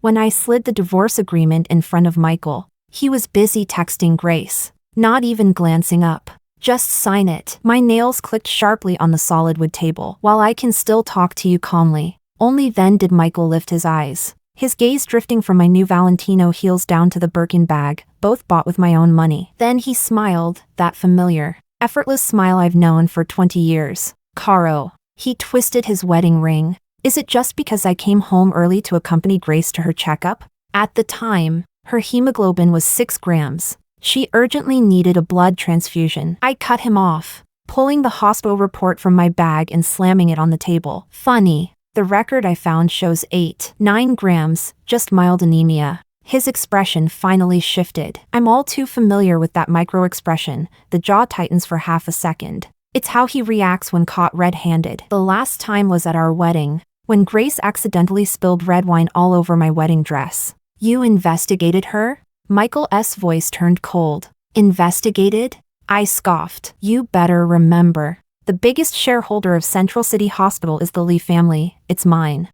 When I slid the divorce agreement in front of Michael, he was busy texting Grace, not even glancing up. Just sign it. My nails clicked sharply on the solid wood table. While I can still talk to you calmly. Only then did Michael lift his eyes, his gaze drifting from my new Valentino heels down to the Birkin bag, both bought with my own money. Then he smiled, that familiar, effortless smile I've known for 20 years. Caro. He twisted his wedding ring. Is it just because I came home early to accompany Grace to her checkup? At the time, her hemoglobin was 6 grams. She urgently needed a blood transfusion. I cut him off, pulling the hospital report from my bag and slamming it on the table. Funny, the record I found shows 9 grams, just mild anemia. His expression finally shifted. I'm all too familiar with that micro-expression. The jaw tightens for half a second. It's how he reacts when caught red-handed. The last time was at our wedding, when Grace accidentally spilled red wine all over my wedding dress. You investigated her? Michael's voice turned cold. Investigated? I scoffed. You better remember. The biggest shareholder of Central City Hospital is the Lee family. It's mine.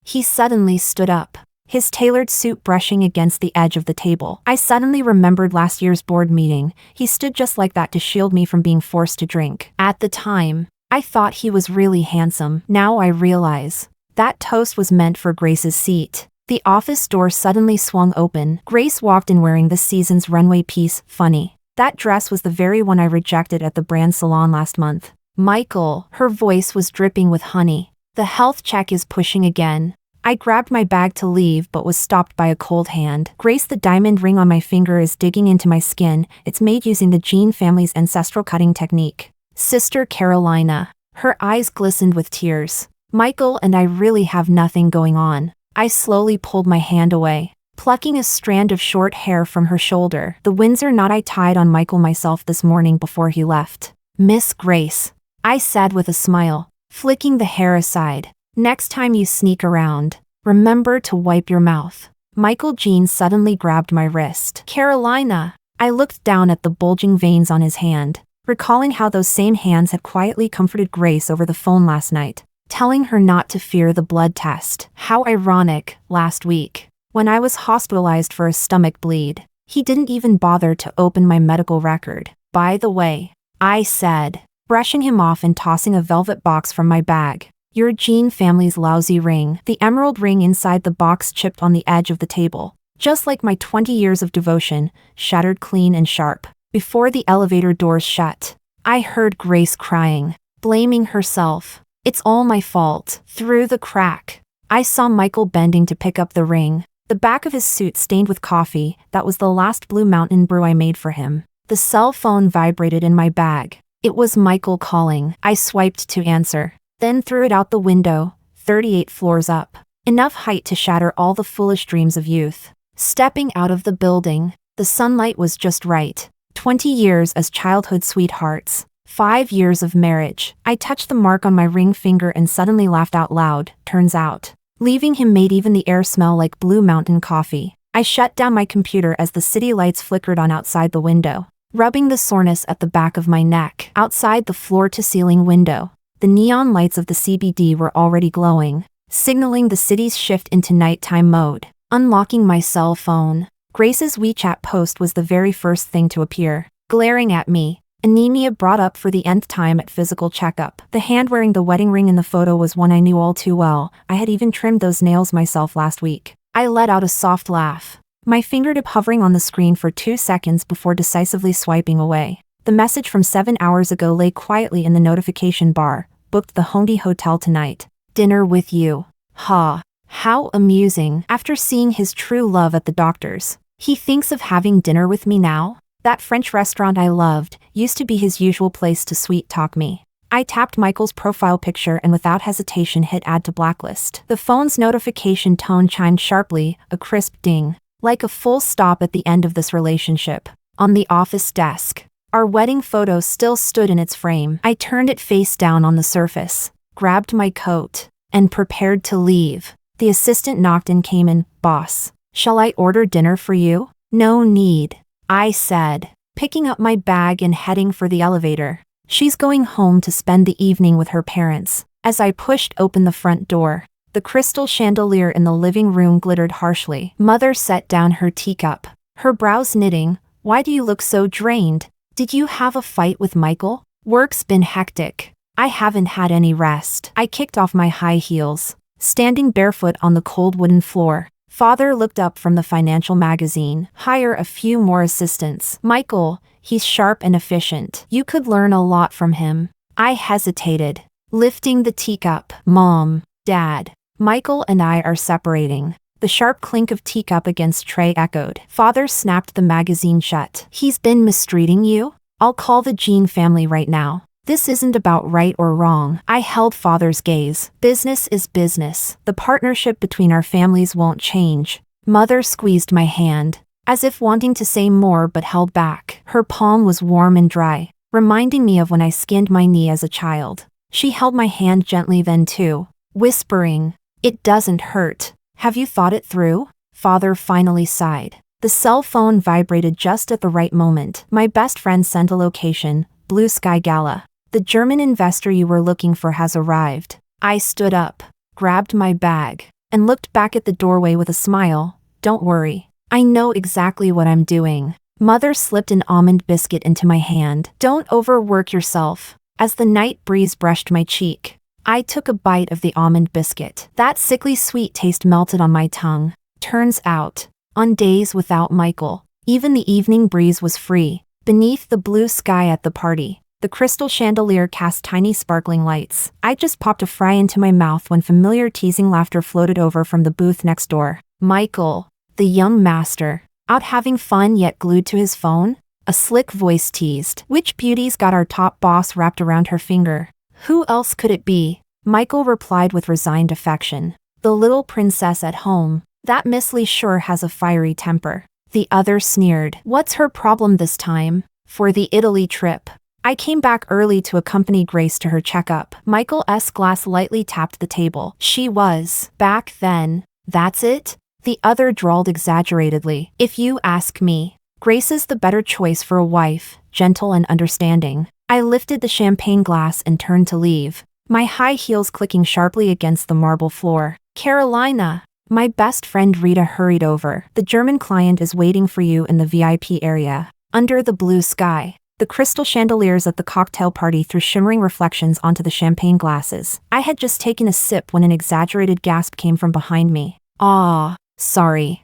He suddenly stood up, his tailored suit brushing against the edge of the table. I suddenly remembered last year's board meeting. He stood just like that to shield me from being forced to drink. At the time, I thought he was really handsome. Now I realize that toast was meant for Grace's seat. The office door suddenly swung open. Grace walked in wearing this season's runway piece. Funny. That dress was the very one I rejected at the brand salon last month. Michael, her voice was dripping with honey. The health check is pushing again. I grabbed my bag to leave but was stopped by a cold hand. Grace, the diamond ring on my finger is digging into my skin. It's made using the Jean family's ancestral cutting technique. Sister Carolina. Her eyes glistened with tears. Michael and I really have nothing going on. I slowly pulled my hand away, plucking a strand of short hair from her shoulder. The Windsor knot I tied on Michael myself this morning before he left. Miss Grace, I said with a smile, flicking the hair aside. Next time you sneak around, remember to wipe your mouth. Michael Jean suddenly grabbed my wrist. Carolina. I looked down at the bulging veins on his hand, recalling how those same hands had quietly comforted Grace over the phone last night, telling her not to fear the blood test. How ironic, last week, when I was hospitalized for a stomach bleed, he didn't even bother to open my medical record. By the way, I said, brushing him off and tossing a velvet box from my bag. Your Jean family's lousy ring. The emerald ring inside the box chipped on the edge of the table, just like my 20 years of devotion, shattered clean and sharp. Before the elevator doors shut, I heard Grace crying, blaming herself. It's all my fault. Through the crack, I saw Michael bending to pick up the ring. The back of his suit stained with coffee. That was the last Blue Mountain brew I made for him. The cell phone vibrated in my bag. It was Michael calling. I swiped to answer, then threw it out the window, 38 floors up. Enough height to shatter all the foolish dreams of youth. Stepping out of the building, the sunlight was just right. 20 years as childhood sweethearts. 5 years of marriage. I touched the mark on my ring finger and suddenly laughed out loud. Turns out, leaving him made even the air smell like Blue Mountain coffee. I shut down my computer as the city lights flickered on outside the window, rubbing the soreness at the back of my neck. Outside the floor-to-ceiling window, the neon lights of the CBD were already glowing, signaling the city's shift into nighttime mode. Unlocking my cell phone, Grace's WeChat post was the very first thing to appear. Glaring at me, anemia brought up for the nth time at physical checkup. The hand wearing the wedding ring in the photo was one I knew all too well. I had even trimmed those nails myself last week. I let out a soft laugh, my fingertip hovering on the screen for 2 seconds before decisively swiping away. The message from 7 hours ago lay quietly in the notification bar. Booked the Hondy Hotel tonight. Dinner with you. Ha. How amusing. After seeing his true love at the doctor's, he thinks of having dinner with me now? That French restaurant I loved used to be his usual place to sweet-talk me. I tapped Michael's profile picture and without hesitation hit add to blacklist. The phone's notification tone chimed sharply, a crisp ding, like a full stop at the end of this relationship. On the office desk, our wedding photo still stood in its frame. I turned it face down on the surface, grabbed my coat, and prepared to leave. The assistant knocked and came in. Boss, shall I order dinner for you? No need, I said, picking up my bag and heading for the elevator. She's going home to spend the evening with her parents. As I pushed open the front door, The crystal chandelier in the living room glittered harshly. Mother set down her teacup, her brows knitting. Why do you look so drained? Did you have a fight with Michael? Work's been hectic. I haven't had any rest. I kicked off my high heels, standing barefoot on the cold wooden floor. Father looked up from the financial magazine. Hire a few more assistants. Michael, he's sharp and efficient. You could learn a lot from him. I hesitated, lifting the teacup. Mom, Dad, Michael and I are separating. The sharp clink of teacup against tray echoed. Father snapped the magazine shut. He's been mistreating you? I'll call the Jean family right now. This isn't about right or wrong. I held Father's gaze. Business is business. The partnership between our families won't change. Mother squeezed my hand, as if wanting to say more but held back. Her palm was warm and dry, reminding me of when I skinned my knee as a child. She held my hand gently then too, whispering, "It doesn't hurt. Have you thought it through?" Father finally sighed. The cell phone vibrated just at the right moment. My best friend sent a location, Blue Sky Gala. The German investor you were looking for has arrived. I stood up, grabbed my bag, and looked back at the doorway with a smile. Don't worry. I know exactly what I'm doing. Mother slipped an almond biscuit into my hand. Don't overwork yourself. As the night breeze brushed my cheek, I took a bite of the almond biscuit. That sickly sweet taste melted on my tongue. Turns out, on days without Michael, even the evening breeze was free. Beneath the blue sky at the party, the crystal chandelier cast tiny sparkling lights. I just popped a fry into my mouth when familiar teasing laughter floated over from the booth next door. Michael, the young master, out having fun yet glued to his phone? A slick voice teased. Which beauty's got our top boss wrapped around her finger? Who else could it be? Michael replied with resigned affection. The little princess at home. That Miss Lee sure has a fiery temper. The other sneered. What's her problem this time? For the Italy trip. I came back early to accompany Grace to her checkup. Michael's glass lightly tapped the table. She was. Back then. That's it? The other drawled exaggeratedly. If you ask me, Grace is the better choice for a wife, gentle and understanding. I lifted the champagne glass and turned to leave, my high heels clicking sharply against the marble floor. Carolina. My best friend Rita hurried over. The German client is waiting for you in the VIP area. Under the blue sky, the crystal chandeliers at the cocktail party threw shimmering reflections onto the champagne glasses. I had just taken a sip when an exaggerated gasp came from behind me. Ah, sorry.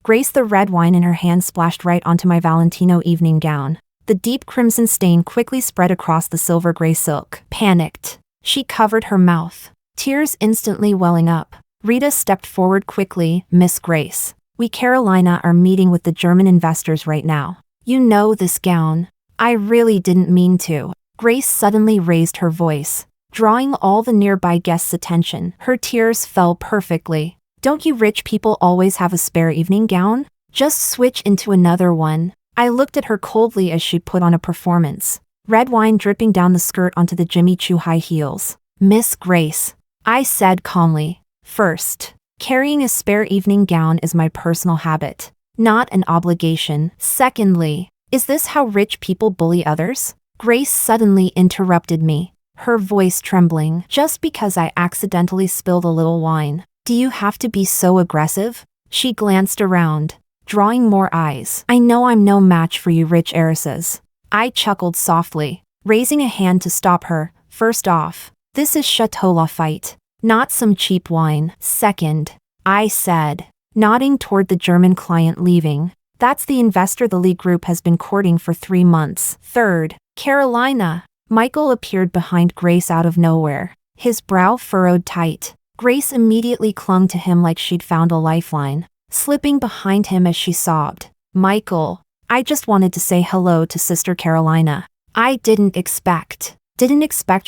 Grace, the red wine in her hand, splashed right onto my Valentino evening gown. The deep crimson stain quickly spread across the silver gray silk. Panicked, she covered her mouth, tears instantly welling up. Rita stepped forward quickly. Miss Grace, we Carolina are meeting with the German investors right now. You know this gown. I really didn't mean to. Grace suddenly raised her voice, drawing all the nearby guests' attention. Her tears fell perfectly. Don't you rich people always have a spare evening gown? Just switch into another one. I looked at her coldly as she put on a performance, red wine dripping down the skirt onto the Jimmy Choo high heels. Miss Grace, I said calmly. First, carrying a spare evening gown is my personal habit, not an obligation. Secondly, is this how rich people bully others? Grace suddenly interrupted me, her voice trembling. Just because I accidentally spilled a little wine, do you have to be so aggressive? She glanced around, drawing more eyes. I know I'm no match for you rich heiresses. I chuckled softly, raising a hand to stop her. First off, this is Chateau Lafite, not some cheap wine. Second, I said, nodding toward the German client leaving, that's the investor the Lee Group has been courting for 3 months. Third, Carolina. Michael appeared behind Grace out of nowhere, his brow furrowed tight. Grace immediately clung to him like she'd found a lifeline, slipping behind him as she sobbed. Michael, I just wanted to say hello to Sister Carolina. I didn't expect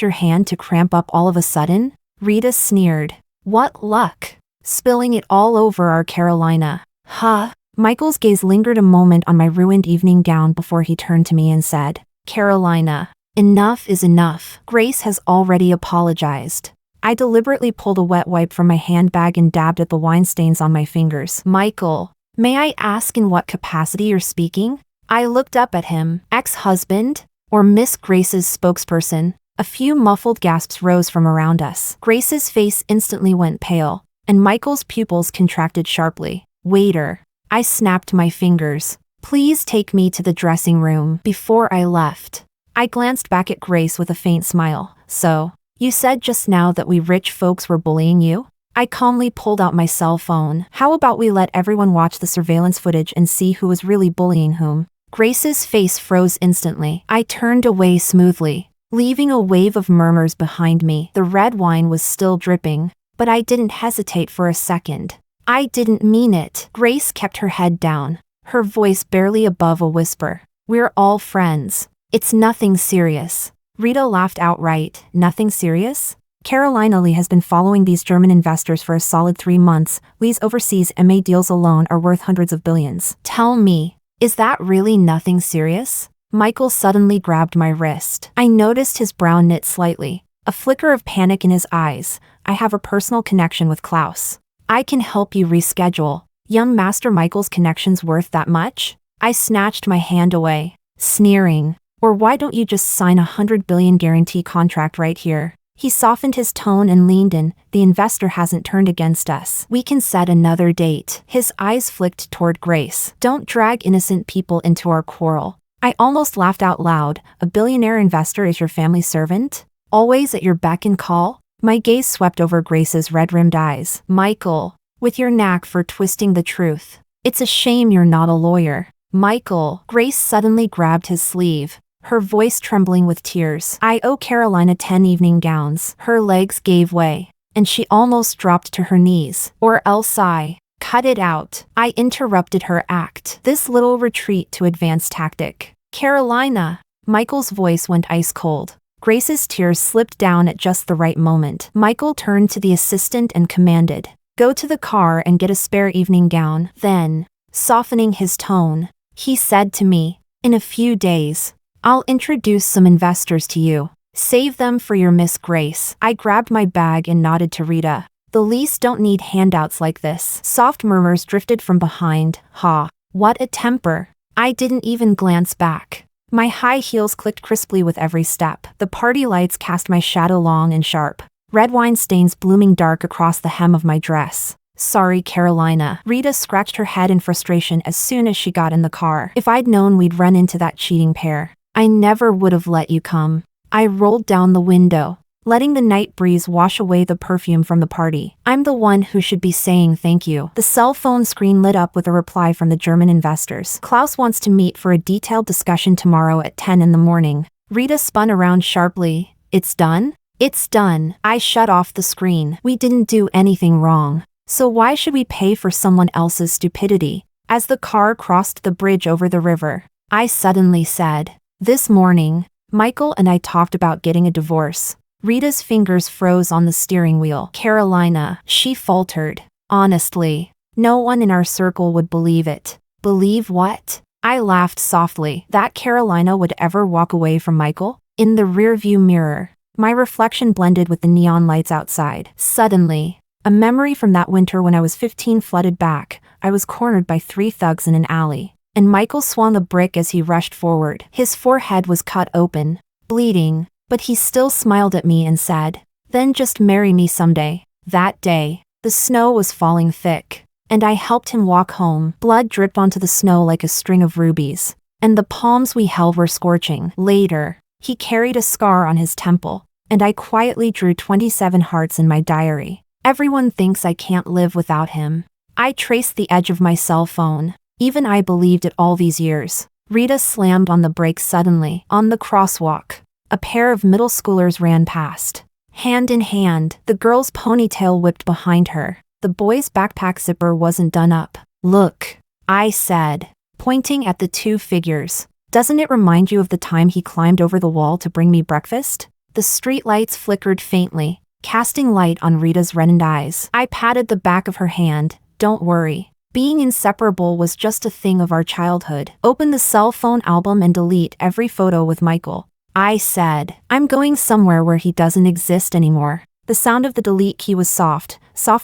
your hand to cramp up all of a sudden? Rita sneered. What luck. Spilling it all over our Carolina. Huh? Michael's gaze lingered a moment on my ruined evening gown before he turned to me and said, Carolina, enough is enough. Grace has already apologized. I deliberately pulled a wet wipe from my handbag and dabbed at the wine stains on my fingers. Michael, may I ask in what capacity you're speaking? I looked up at him. Ex-husband? Or Miss Grace's spokesperson? A few muffled gasps rose from around us. Grace's face instantly went pale, and Michael's pupils contracted sharply. Waiter. I snapped my fingers. Please take me to the dressing room. Before I left, I glanced back at Grace with a faint smile. So, you said just now that we rich folks were bullying you? I calmly pulled out my cell phone. How about we let everyone watch the surveillance footage and see who was really bullying whom? Grace's face froze instantly. I turned away smoothly, leaving a wave of murmurs behind me. The red wine was still dripping, but I didn't hesitate for a second. I didn't mean it. Grace kept her head down, her voice barely above a whisper. We're all friends. It's nothing serious. Rita laughed outright. Nothing serious? Carolina Lee has been following these German investors for a solid 3 months. Lee's overseas MA deals alone are worth hundreds of billions. Tell me, is that really nothing serious? Michael suddenly grabbed my wrist. I noticed his brow knit slightly, a flicker of panic in his eyes. I have a personal connection with Klaus. I can help you reschedule. Young Master Michael's connection's worth that much? I snatched my hand away, sneering. Or why don't you just sign a 100 billion guarantee contract right here? He softened his tone and leaned in. The investor hasn't turned against us. We can set another date. His eyes flicked toward Grace. Don't drag innocent people into our quarrel. I almost laughed out loud. A billionaire investor is your family servant? Always at your beck and call? My gaze swept over Grace's red-rimmed eyes. Michael, with your knack for twisting the truth, it's a shame you're not a lawyer. Michael. Grace suddenly grabbed his sleeve, her voice trembling with tears. I owe Carolina 10 evening gowns. Her legs gave way, and she almost dropped to her knees. Or else I. Cut it out. I interrupted her act. This little retreat to advance tactic. Carolina. Michael's voice went ice cold. Grace's tears slipped down at just the right moment. Michael turned to the assistant and commanded, go to the car and get a spare evening gown. Then, softening his tone, he said to me, in a few days, I'll introduce some investors to you. Save them for your Miss Grace. I grabbed my bag and nodded to Rita. The Lees don't need handouts like this. Soft murmurs drifted from behind. Ha, what a temper. I didn't even glance back. My high heels clicked crisply with every step. The party lights cast my shadow long and sharp, red wine stains blooming dark across the hem of my dress. Sorry, Carolina. Rita scratched her head in frustration as soon as she got in the car. If I'd known we'd run into that cheating pair, I never would have let you come. I rolled down the window, letting the night breeze wash away the perfume from the party. I'm the one who should be saying thank you. The cell phone screen lit up with a reply from the German investors. Klaus wants to meet for a detailed discussion tomorrow at 10 in the morning. Rita spun around sharply. It's done? It's done. I shut off the screen. We didn't do anything wrong. So why should we pay for someone else's stupidity? As the car crossed the bridge over the river, I suddenly said, this morning, Michael and I talked about getting a divorce. Rita's fingers froze on the steering wheel. Carolina, she faltered. Honestly, no one in our circle would believe it. Believe what? I laughed softly. That Carolina would ever walk away from Michael? In the rearview mirror, my reflection blended with the neon lights outside. Suddenly, a memory from that winter when I was 15 flooded back. I was cornered by 3 thugs in an alley, and Michael swung a brick as he rushed forward. His forehead was cut open, bleeding, but he still smiled at me and said, then just marry me someday. That day, the snow was falling thick, and I helped him walk home. Blood dripped onto the snow like a string of rubies, and the palms we held were scorching. Later, he carried a scar on his temple, and I quietly drew 27 hearts in my diary. Everyone thinks I can't live without him. I traced the edge of my cell phone. Even I believed it all these years. Rita slammed on the brakes suddenly. On the crosswalk, a pair of middle schoolers ran past. Hand in hand, the girl's ponytail whipped behind her. The boy's backpack zipper wasn't done up. Look, I said, pointing at the 2 figures. Doesn't it remind you of the time he climbed over the wall to bring me breakfast? The streetlights flickered faintly, casting light on Rita's reddened eyes. I patted the back of her hand. Don't worry. Being inseparable was just a thing of our childhood. Open the cell phone album and delete every photo with Michael. I said, I'm going somewhere where he doesn't exist anymore. The sound of the delete key was soft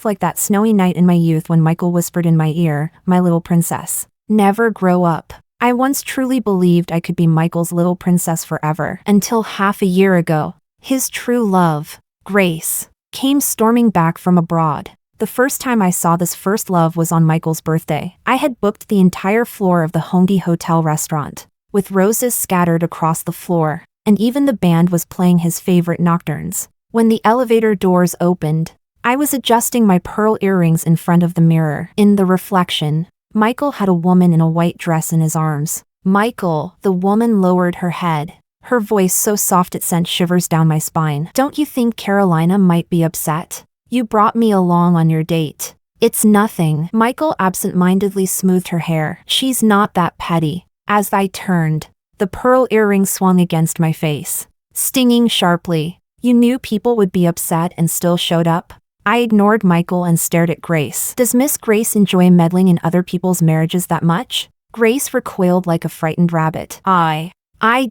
like that snowy night in my youth when Michael whispered in my ear, my little princess. Never grow up. I once truly believed I could be Michael's little princess forever. Until half a year ago, His true love, Grace, came storming back from abroad. The first time I saw this first love was on Michael's birthday. I had booked the entire floor of the Hongdae Hotel restaurant, with roses scattered across the floor, and even the band was playing his favorite nocturnes. When the elevator doors opened, I was adjusting my pearl earrings in front of the mirror. In the reflection, Michael had a woman in a white dress in his arms. Michael, the woman lowered her head, her voice so soft it sent shivers down my spine. Don't you think Carolina might be upset? You brought me along on your date. It's nothing. Michael absent-mindedly smoothed her hair. She's not that petty. As I turned, the pearl earring swung against my face, stinging sharply. You knew people would be upset and still showed up? I ignored Michael and stared at Grace. Does Miss Grace enjoy meddling in other people's marriages that much? Grace recoiled like a frightened rabbit. I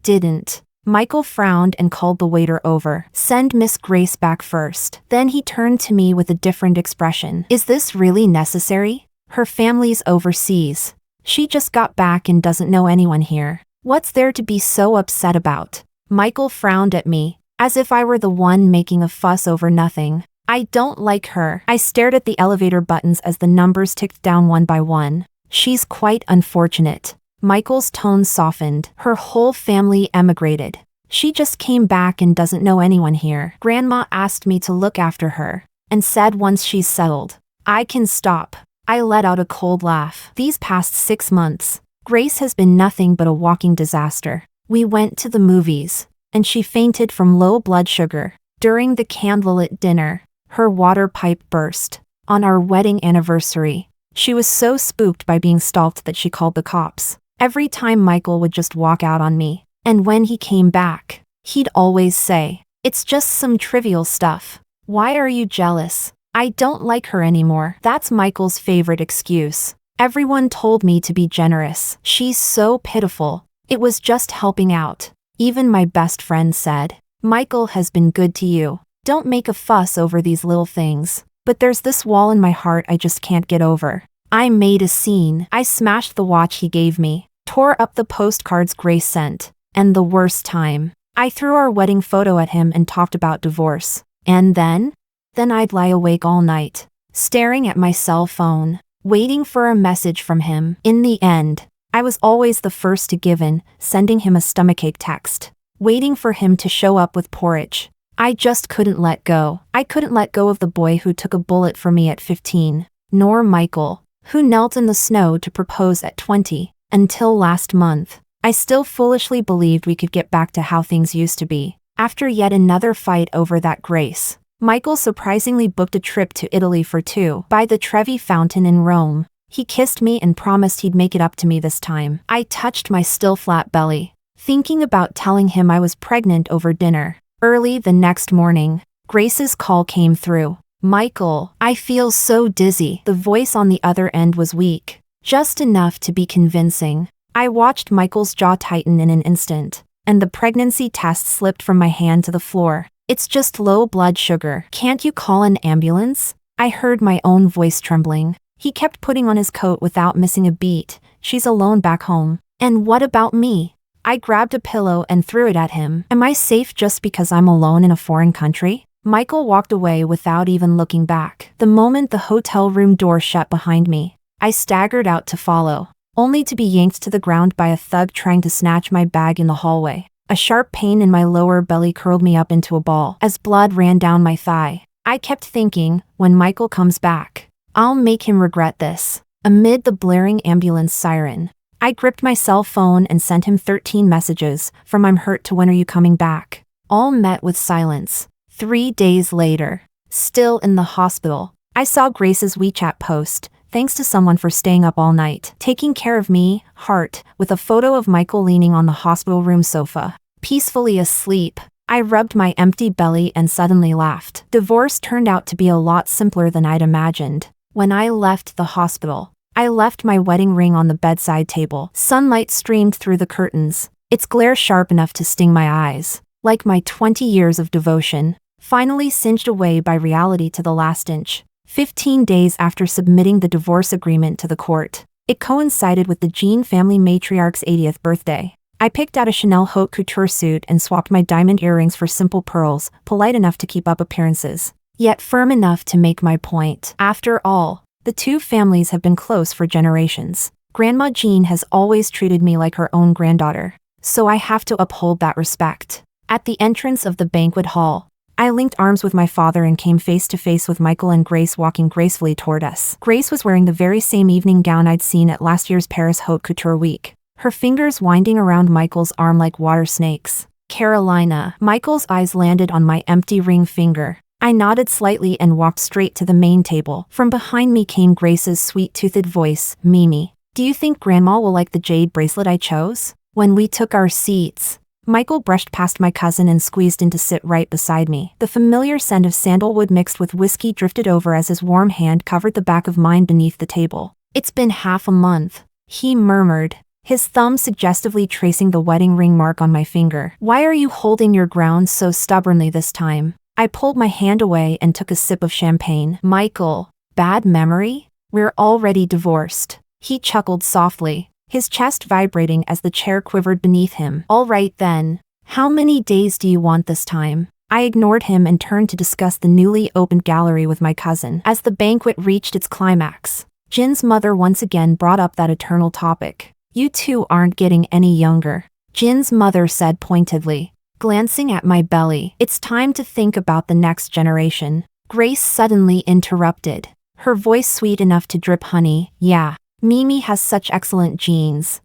didn't. Michael frowned and called the waiter over. Send Miss Grace back first. Then he turned to me with a different expression. Is this really necessary? Her family's overseas. She just got back and doesn't know anyone here. What's there to be so upset about? Michael frowned at me, as if I were the one making a fuss over nothing. I don't like her. I stared at the elevator buttons as the numbers ticked down one by one. She's quite unfortunate. Michael's tone softened. Her whole family emigrated. She just came back and doesn't know anyone here. Grandma asked me to look after her, and said once she's settled, I can stop. I let out a cold laugh. These past 6 months, Grace has been nothing but a walking disaster. We went to the movies, and she fainted from low blood sugar. During the candlelit dinner, her water pipe burst. On our wedding anniversary, she was so spooked by being stalked that she called the cops. Every time Michael would just walk out on me, and when he came back, he'd always say, it's just some trivial stuff. Why are you jealous? I don't like her anymore. That's Michael's favorite excuse. Everyone told me to be generous. She's so pitiful. It was just helping out. Even my best friend said, Michael has been good to you. Don't make a fuss over these little things. But there's this wall in my heart I just can't get over. I made a scene. I smashed the watch he gave me, tore up the postcards Grace sent, and the worst time, I threw our wedding photo at him and talked about divorce. And then I'd lie awake all night, staring at my cell phone, waiting for a message from him. In the end, I was always the first to give in, sending him a stomachache text, waiting for him to show up with porridge. I just couldn't let go. I couldn't let go of the boy who took a bullet for me at 15, nor Michael, who knelt in the snow to propose at 20. Until last month, I still foolishly believed we could get back to how things used to be. After yet another fight over that Grace, Michael surprisingly booked a trip to Italy for 2 by the Trevi Fountain in Rome. He kissed me and promised he'd make it up to me this time. I touched my still flat belly, thinking about telling him I was pregnant over dinner. Early the next morning, Grace's call came through. Michael, I feel so dizzy. The voice on the other end was weak, just enough to be convincing. I watched Michael's jaw tighten in an instant, and the pregnancy test slipped from my hand to the floor. It's just low blood sugar. Can't you call an ambulance? I heard my own voice trembling. He kept putting on his coat without missing a beat. She's alone back home. And what about me? I grabbed a pillow and threw it at him. Am I safe just because I'm alone in a foreign country? Michael walked away without even looking back. The moment the hotel room door shut behind me, I staggered out to follow, only to be yanked to the ground by a thug trying to snatch my bag in the hallway. A sharp pain in my lower belly curled me up into a ball as blood ran down my thigh. I kept thinking, when Michael comes back, I'll make him regret this. Amid the blaring ambulance siren, I gripped my cell phone and sent him 13 messages, from I'm hurt to when are you coming back. All met with silence. 3 days later, still in the hospital, I saw Grace's WeChat post, thanks to someone for staying up all night, taking care of me, heart, with a photo of Michael leaning on the hospital room sofa, peacefully asleep. I rubbed my empty belly and suddenly laughed. Divorce turned out to be a lot simpler than I'd imagined. When I left the hospital, I left my wedding ring on the bedside table. Sunlight streamed through the curtains, its glare sharp enough to sting my eyes, like my 20 years of devotion, finally singed away by reality to the last inch. 15 days after submitting the divorce agreement to the court, it coincided with the Jean family matriarch's 80th birthday. I picked out a Chanel haute couture suit and swapped my diamond earrings for simple pearls, polite enough to keep up appearances, yet firm enough to make my point. After all, the two families have been close for generations. Grandma Jean has always treated me like her own granddaughter, so I have to uphold that respect. At the entrance of the banquet hall, I linked arms with my father and came face to face with Michael and Grace walking gracefully toward us. Grace was wearing the very same evening gown I'd seen at last year's Paris Haute Couture Week, her fingers winding around Michael's arm like water snakes. Carolina. Michael's eyes landed on my empty ring finger. I nodded slightly and walked straight to the main table. From behind me came Grace's sweet-toothed voice, Mimi, do you think Grandma will like the jade bracelet I chose? When we took our seats, Michael brushed past my cousin and squeezed in to sit right beside me. The familiar scent of sandalwood mixed with whiskey drifted over as his warm hand covered the back of mine beneath the table. It's been half a month, he murmured, his thumb suggestively tracing the wedding ring mark on my finger. Why are you holding your ground so stubbornly this time? I pulled my hand away and took a sip of champagne. Michael, bad memory? We're already divorced. He chuckled softly, his chest vibrating as the chair quivered beneath him. All right then. How many days do you want this time? I ignored him and turned to discuss the newly opened gallery with my cousin. As the banquet reached its climax, Jin's mother once again brought up that eternal topic. You two aren't getting any younger, Jin's mother said pointedly, glancing at my belly. It's time to think about the next generation. Grace suddenly interrupted, her voice sweet enough to drip honey. Yeah, Mimi has such excellent genes.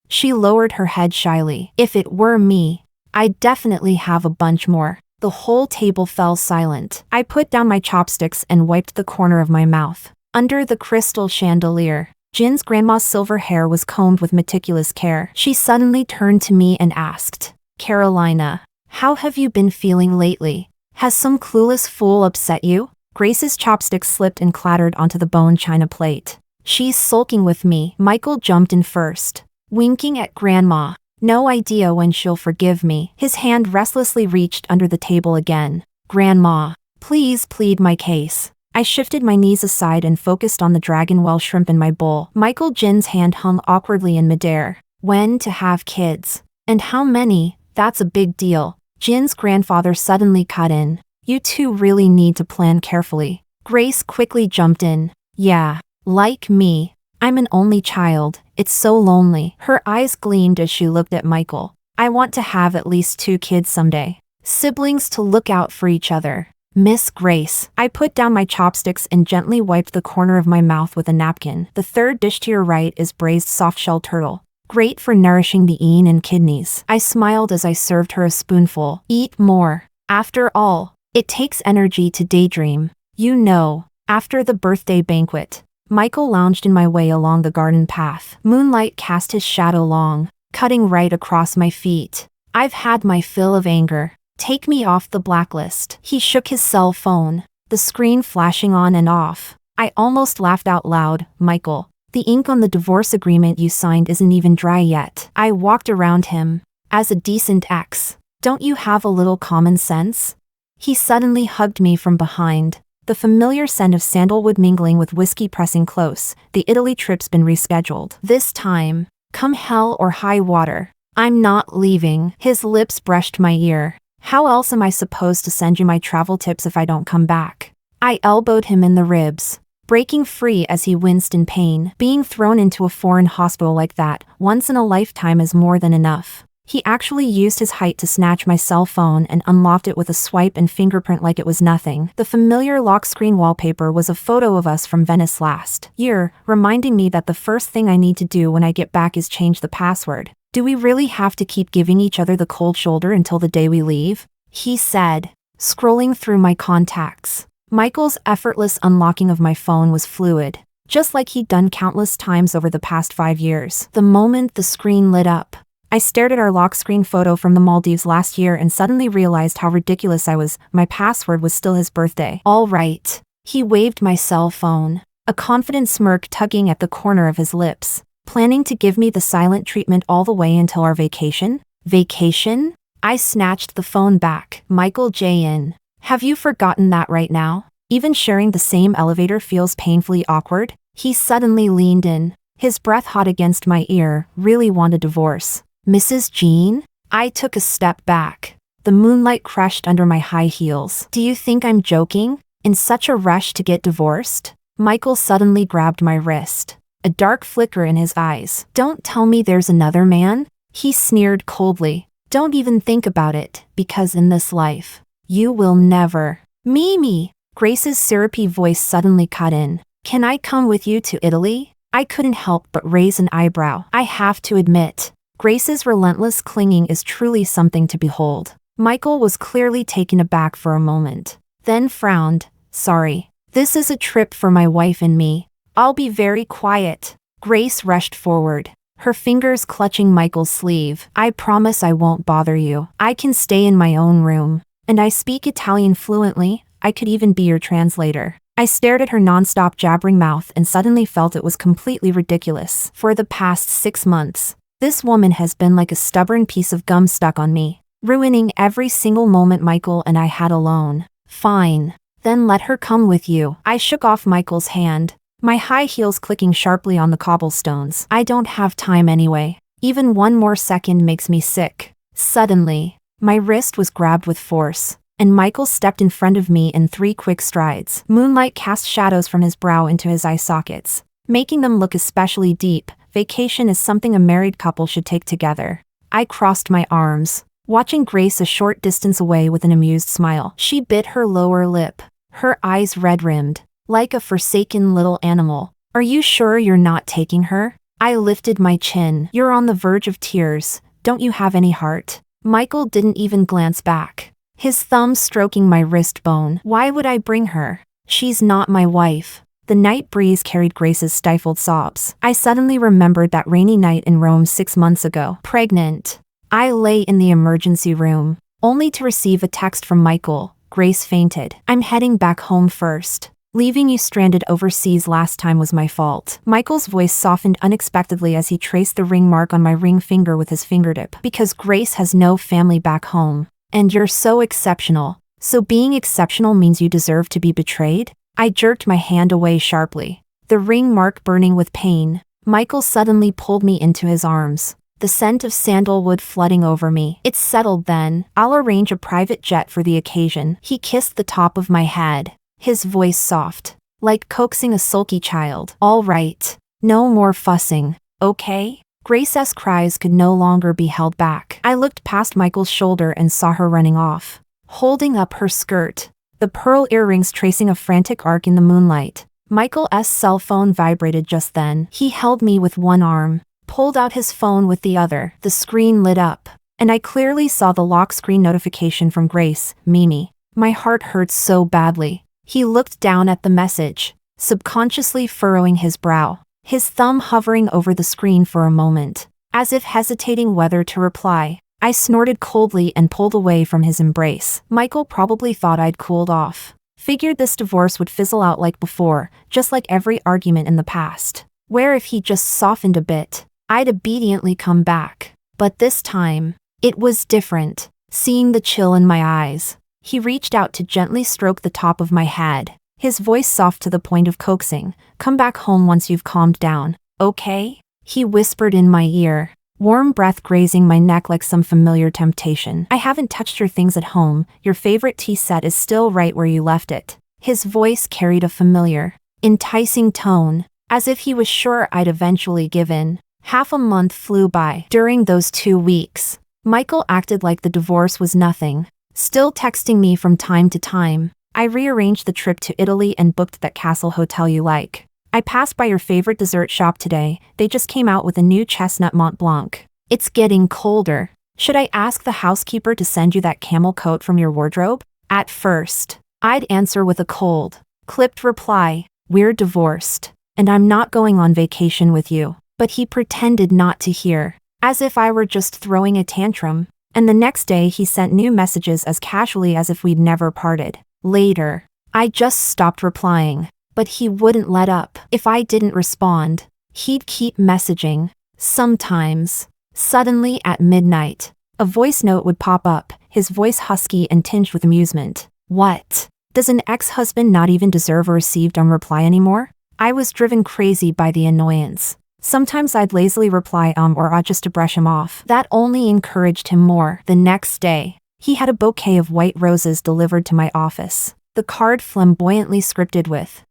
She lowered her head shyly. If it were me, I'd definitely have a bunch more. The whole table fell silent. I put down my chopsticks and wiped the corner of my mouth. Under the crystal chandelier, Jin's grandma's silver hair was combed with meticulous care. She suddenly turned to me and asked, Carolina, how have you been feeling lately? Has some clueless fool upset you? Grace's chopsticks slipped and clattered onto the bone china plate. She's sulking with me. Michael jumped in first, winking at Grandma. No idea when she'll forgive me. His hand restlessly reached under the table again. Grandma, please plead my case. I shifted my knees aside and focused on the dragonwell shrimp in my bowl. Michael Jin's hand hung awkwardly in midair. When to have kids? And how many? That's a big deal. Jin's grandfather suddenly cut in. You two really need to plan carefully. Grace quickly jumped in. Yeah. Like me, I'm an only child. It's so lonely. Her eyes gleamed as she looked at Michael. I want to have at least 2 kids someday. Siblings to look out for each other. Miss Grace. I put down my chopsticks and gently wiped the corner of my mouth with a napkin. The third dish to your right is braised soft-shell turtle. Great for nourishing the een and kidneys. I smiled as I served her a spoonful. Eat more. After all, it takes energy to daydream. You know, after the birthday banquet, Michael lounged in my way along the garden path. Moonlight cast his shadow long, cutting right across my feet. I've had my fill of anger. Take me off the blacklist. He shook his cell phone, the screen flashing on and off. I almost laughed out loud. Michael, the ink on the divorce agreement you signed isn't even dry yet. I walked around him. As a decent ex, don't you have a little common sense? He suddenly hugged me from behind. The familiar scent of sandalwood mingling with whiskey pressing close. The Italy trip's been rescheduled. This time, come hell or high water, I'm not leaving. His lips brushed my ear. How else am I supposed to send you my travel tips if I don't come back? I elbowed him in the ribs, breaking free as he winced in pain. Being thrown into a foreign hospital like that, once in a lifetime, is more than enough. He actually used his height to snatch my cell phone and unlocked it with a swipe and fingerprint like it was nothing. The familiar lock screen wallpaper was a photo of us from Venice last year, reminding me that the first thing I need to do when I get back is change the password. Do we really have to keep giving each other the cold shoulder until the day we leave? He said, scrolling through my contacts. Michael's effortless unlocking of my phone was fluid, just like he'd done countless times over the past 5 years. The moment the screen lit up, I stared at our lock screen photo from the Maldives last year and suddenly realized how ridiculous I was. My password was still his birthday. All right. He waved my cell phone, a confident smirk tugging at the corner of his lips. Planning to give me the silent treatment all the way until our vacation? Vacation? I snatched the phone back. Michael J. in. Have you forgotten that right now? Even sharing the same elevator feels painfully awkward. He suddenly leaned in, his breath hot against my ear. Really want a divorce? Mrs. Jean? I took a step back. The moonlight crashed under my high heels. Do you think I'm joking? In such a rush to get divorced? Michael suddenly grabbed my wrist. A dark flicker in his eyes. Don't tell me there's another man? He sneered coldly. Don't even think about it, because in this life, you will never. Mimi! Grace's syrupy voice suddenly cut in. Can I come with you to Italy? I couldn't help but raise an eyebrow. I have to admit, Grace's relentless clinging is truly something to behold. Michael was clearly taken aback for a moment, then frowned. Sorry. This is a trip for my wife and me. I'll be very quiet. Grace rushed forward, her fingers clutching Michael's sleeve. I promise I won't bother you. I can stay in my own room. And I speak Italian fluently. I could even be your translator. I stared at her nonstop jabbering mouth and suddenly felt it was completely ridiculous. For the past 6 months, this woman has been like a stubborn piece of gum stuck on me, ruining every single moment Michael and I had alone. Fine. Then let her come with you. I shook off Michael's hand, my high heels clicking sharply on the cobblestones. I don't have time anyway. Even one more second makes me sick. Suddenly, my wrist was grabbed with force, and Michael stepped in front of me in 3 quick strides. Moonlight cast shadows from his brow into his eye sockets, making them look especially deep. Vacation is something a married couple should take together. I crossed my arms, watching Grace a short distance away with an amused smile. She bit her lower lip, her eyes red-rimmed, like a forsaken little animal. Are you sure you're not taking her? I lifted my chin. You're on the verge of tears. Don't you have any heart? Michael didn't even glance back, his thumb stroking my wrist bone. Why would I bring her? She's not my wife. The night breeze carried Grace's stifled sobs. I suddenly remembered that rainy night in Rome 6 months ago. Pregnant. I lay in the emergency room, only to receive a text from Michael. Grace fainted. I'm heading back home first. Leaving you stranded overseas last time was my fault. Michael's voice softened unexpectedly as he traced the ring mark on my ring finger with his fingertip. Because Grace has no family back home. And you're so exceptional. So being exceptional means you deserve to be betrayed? I jerked my hand away sharply, the ring mark burning with pain. Michael suddenly pulled me into his arms, the scent of sandalwood flooding over me. It's settled then. I'll arrange a private jet for the occasion. He kissed the top of my head, his voice soft, like coaxing a sulky child. All right. No more fussing, okay? Grace's cries could no longer be held back. I looked past Michael's shoulder and saw her running off, holding up her skirt, the pearl earrings tracing a frantic arc in the moonlight. Michael's cell phone vibrated just then. He held me with one arm, pulled out his phone with the other. The screen lit up, and I clearly saw the lock screen notification from Grace. Mimi. My heart hurt so badly. He looked down at the message, subconsciously furrowing his brow, his thumb hovering over the screen for a moment, as if hesitating whether to reply. I snorted coldly and pulled away from his embrace. Michael probably thought I'd cooled off. Figured this divorce would fizzle out like before, just like every argument in the past. Where if he just softened a bit, I'd obediently come back. But this time, it was different. Seeing the chill in my eyes, he reached out to gently stroke the top of my head, his voice soft to the point of coaxing. Come back home once you've calmed down, okay? He whispered in my ear, warm breath grazing my neck like some familiar temptation. I haven't touched your things at home. Your favorite tea set is still right where you left it. His voice carried a familiar, enticing tone, as if he was sure I'd eventually give in. Half a month flew by. During those 2 weeks, Michael acted like the divorce was nothing, still texting me from time to time. I rearranged the trip to Italy and booked that castle hotel you like. I passed by your favorite dessert shop today. They just came out with a new chestnut Mont Blanc. It's getting colder. Should I ask the housekeeper to send you that camel coat from your wardrobe? At first, I'd answer with a cold, clipped reply. We're divorced, and I'm not going on vacation with you. But he pretended not to hear, as if I were just throwing a tantrum. And the next day he sent new messages as casually as if we'd never parted. Later, I just stopped replying. But he wouldn't let up. If I didn't respond, he'd keep messaging. Sometimes, suddenly at midnight, a voice note would pop up, his voice husky and tinged with amusement. What? Does an ex-husband not even deserve a received reply anymore? I was driven crazy by the annoyance. Sometimes I'd lazily reply or just to brush him off. That only encouraged him more. The next day, he had a bouquet of white roses delivered to my office. The card flamboyantly scripted with,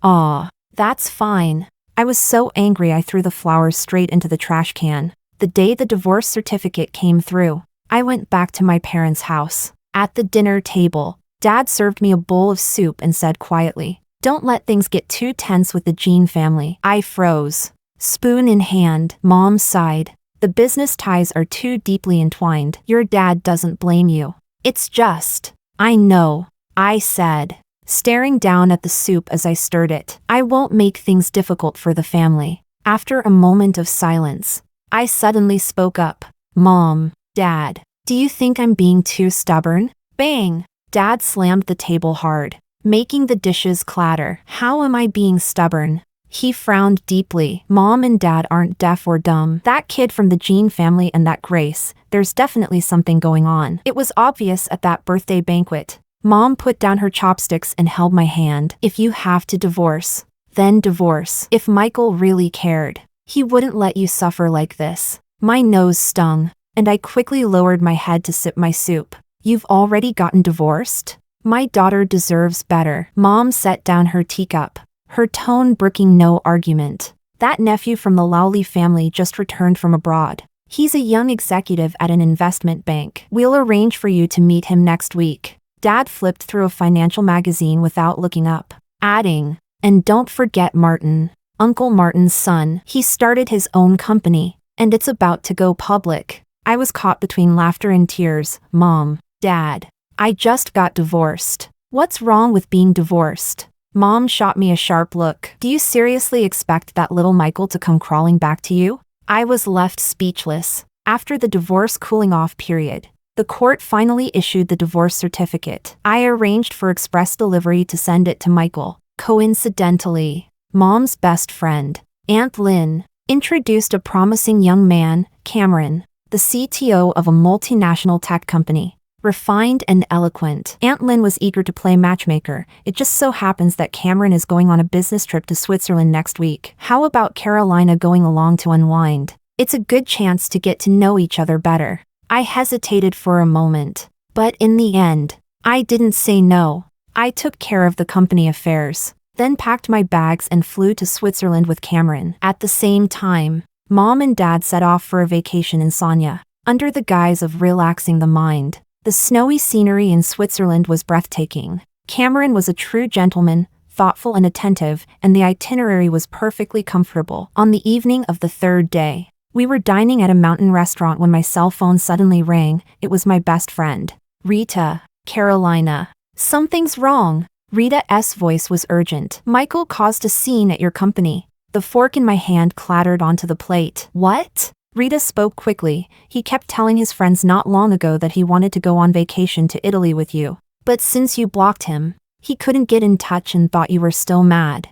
Aw, that's fine. I was so angry I threw the flowers straight into the trash can. The day the divorce certificate came through, I went back to my parents' house. At the dinner table, Dad served me a bowl of soup and said quietly, "Don't let things get too tense with the Jean family." I froze. Spoon in hand, Mom sighed. "The business ties are too deeply entwined. Your dad doesn't blame you. It's just, I know," I said, staring down at the soup as I stirred it. "I won't make things difficult for the family." After a moment of silence, I suddenly spoke up. "Mom, Dad, do you think I'm being too stubborn?" Bang! Dad slammed the table hard, making the dishes clatter. "How am I being stubborn?" He frowned deeply. "Mom and Dad aren't deaf or dumb. That kid from the Jean family and that Grace, there's definitely something going on." It was obvious at that birthday banquet. Mom put down her chopsticks and held my hand. "If you have to divorce, then divorce. If Michael really cared, he wouldn't let you suffer like this." My nose stung, and I quickly lowered my head to sip my soup. "You've already gotten divorced? My daughter deserves better." Mom set down her teacup, her tone brooking no argument. "That nephew from the Lowley family just returned from abroad. He's a young executive at an investment bank. We'll arrange for you to meet him next week." Dad flipped through a financial magazine without looking up, adding, "And don't forget Martin, Uncle Martin's son. He started his own company, and it's about to go public." I was caught between laughter and tears. "Mom, Dad, I just got divorced. What's wrong with being divorced?" Mom shot me a sharp look. "Do you seriously expect that little Michael to come crawling back to you?" I was left speechless. After the divorce cooling off period, the court finally issued the divorce certificate. I arranged for express delivery to send it to Michael. Coincidentally, Mom's best friend, Aunt Lynn, introduced a promising young man, Cameron, the CTO of a multinational tech company. Refined and eloquent, Aunt Lynn was eager to play matchmaker. It just so happens that Cameron is going on a business trip to Switzerland next week. How about Carolina going along to unwind? It's a good chance to get to know each other better. I hesitated for a moment, but in the end, I didn't say no. I took care of the company affairs, then packed my bags and flew to Switzerland with Cameron. At the same time, Mom and Dad set off for a vacation in Sonia, under the guise of relaxing the mind. The snowy scenery in Switzerland was breathtaking. Cameron was a true gentleman, thoughtful and attentive, and the itinerary was perfectly comfortable. On the evening of the third day, we were dining at a mountain restaurant when my cell phone suddenly rang. It was my best friend, Rita. "Carolina, something's wrong." Rita's voice was urgent. "Michael caused a scene at your company." The fork in my hand clattered onto the plate. "What?" Rita spoke quickly. "He kept telling his friends not long ago that he wanted to go on vacation to Italy with you. But since you blocked him, he couldn't get in touch and thought you were still mad."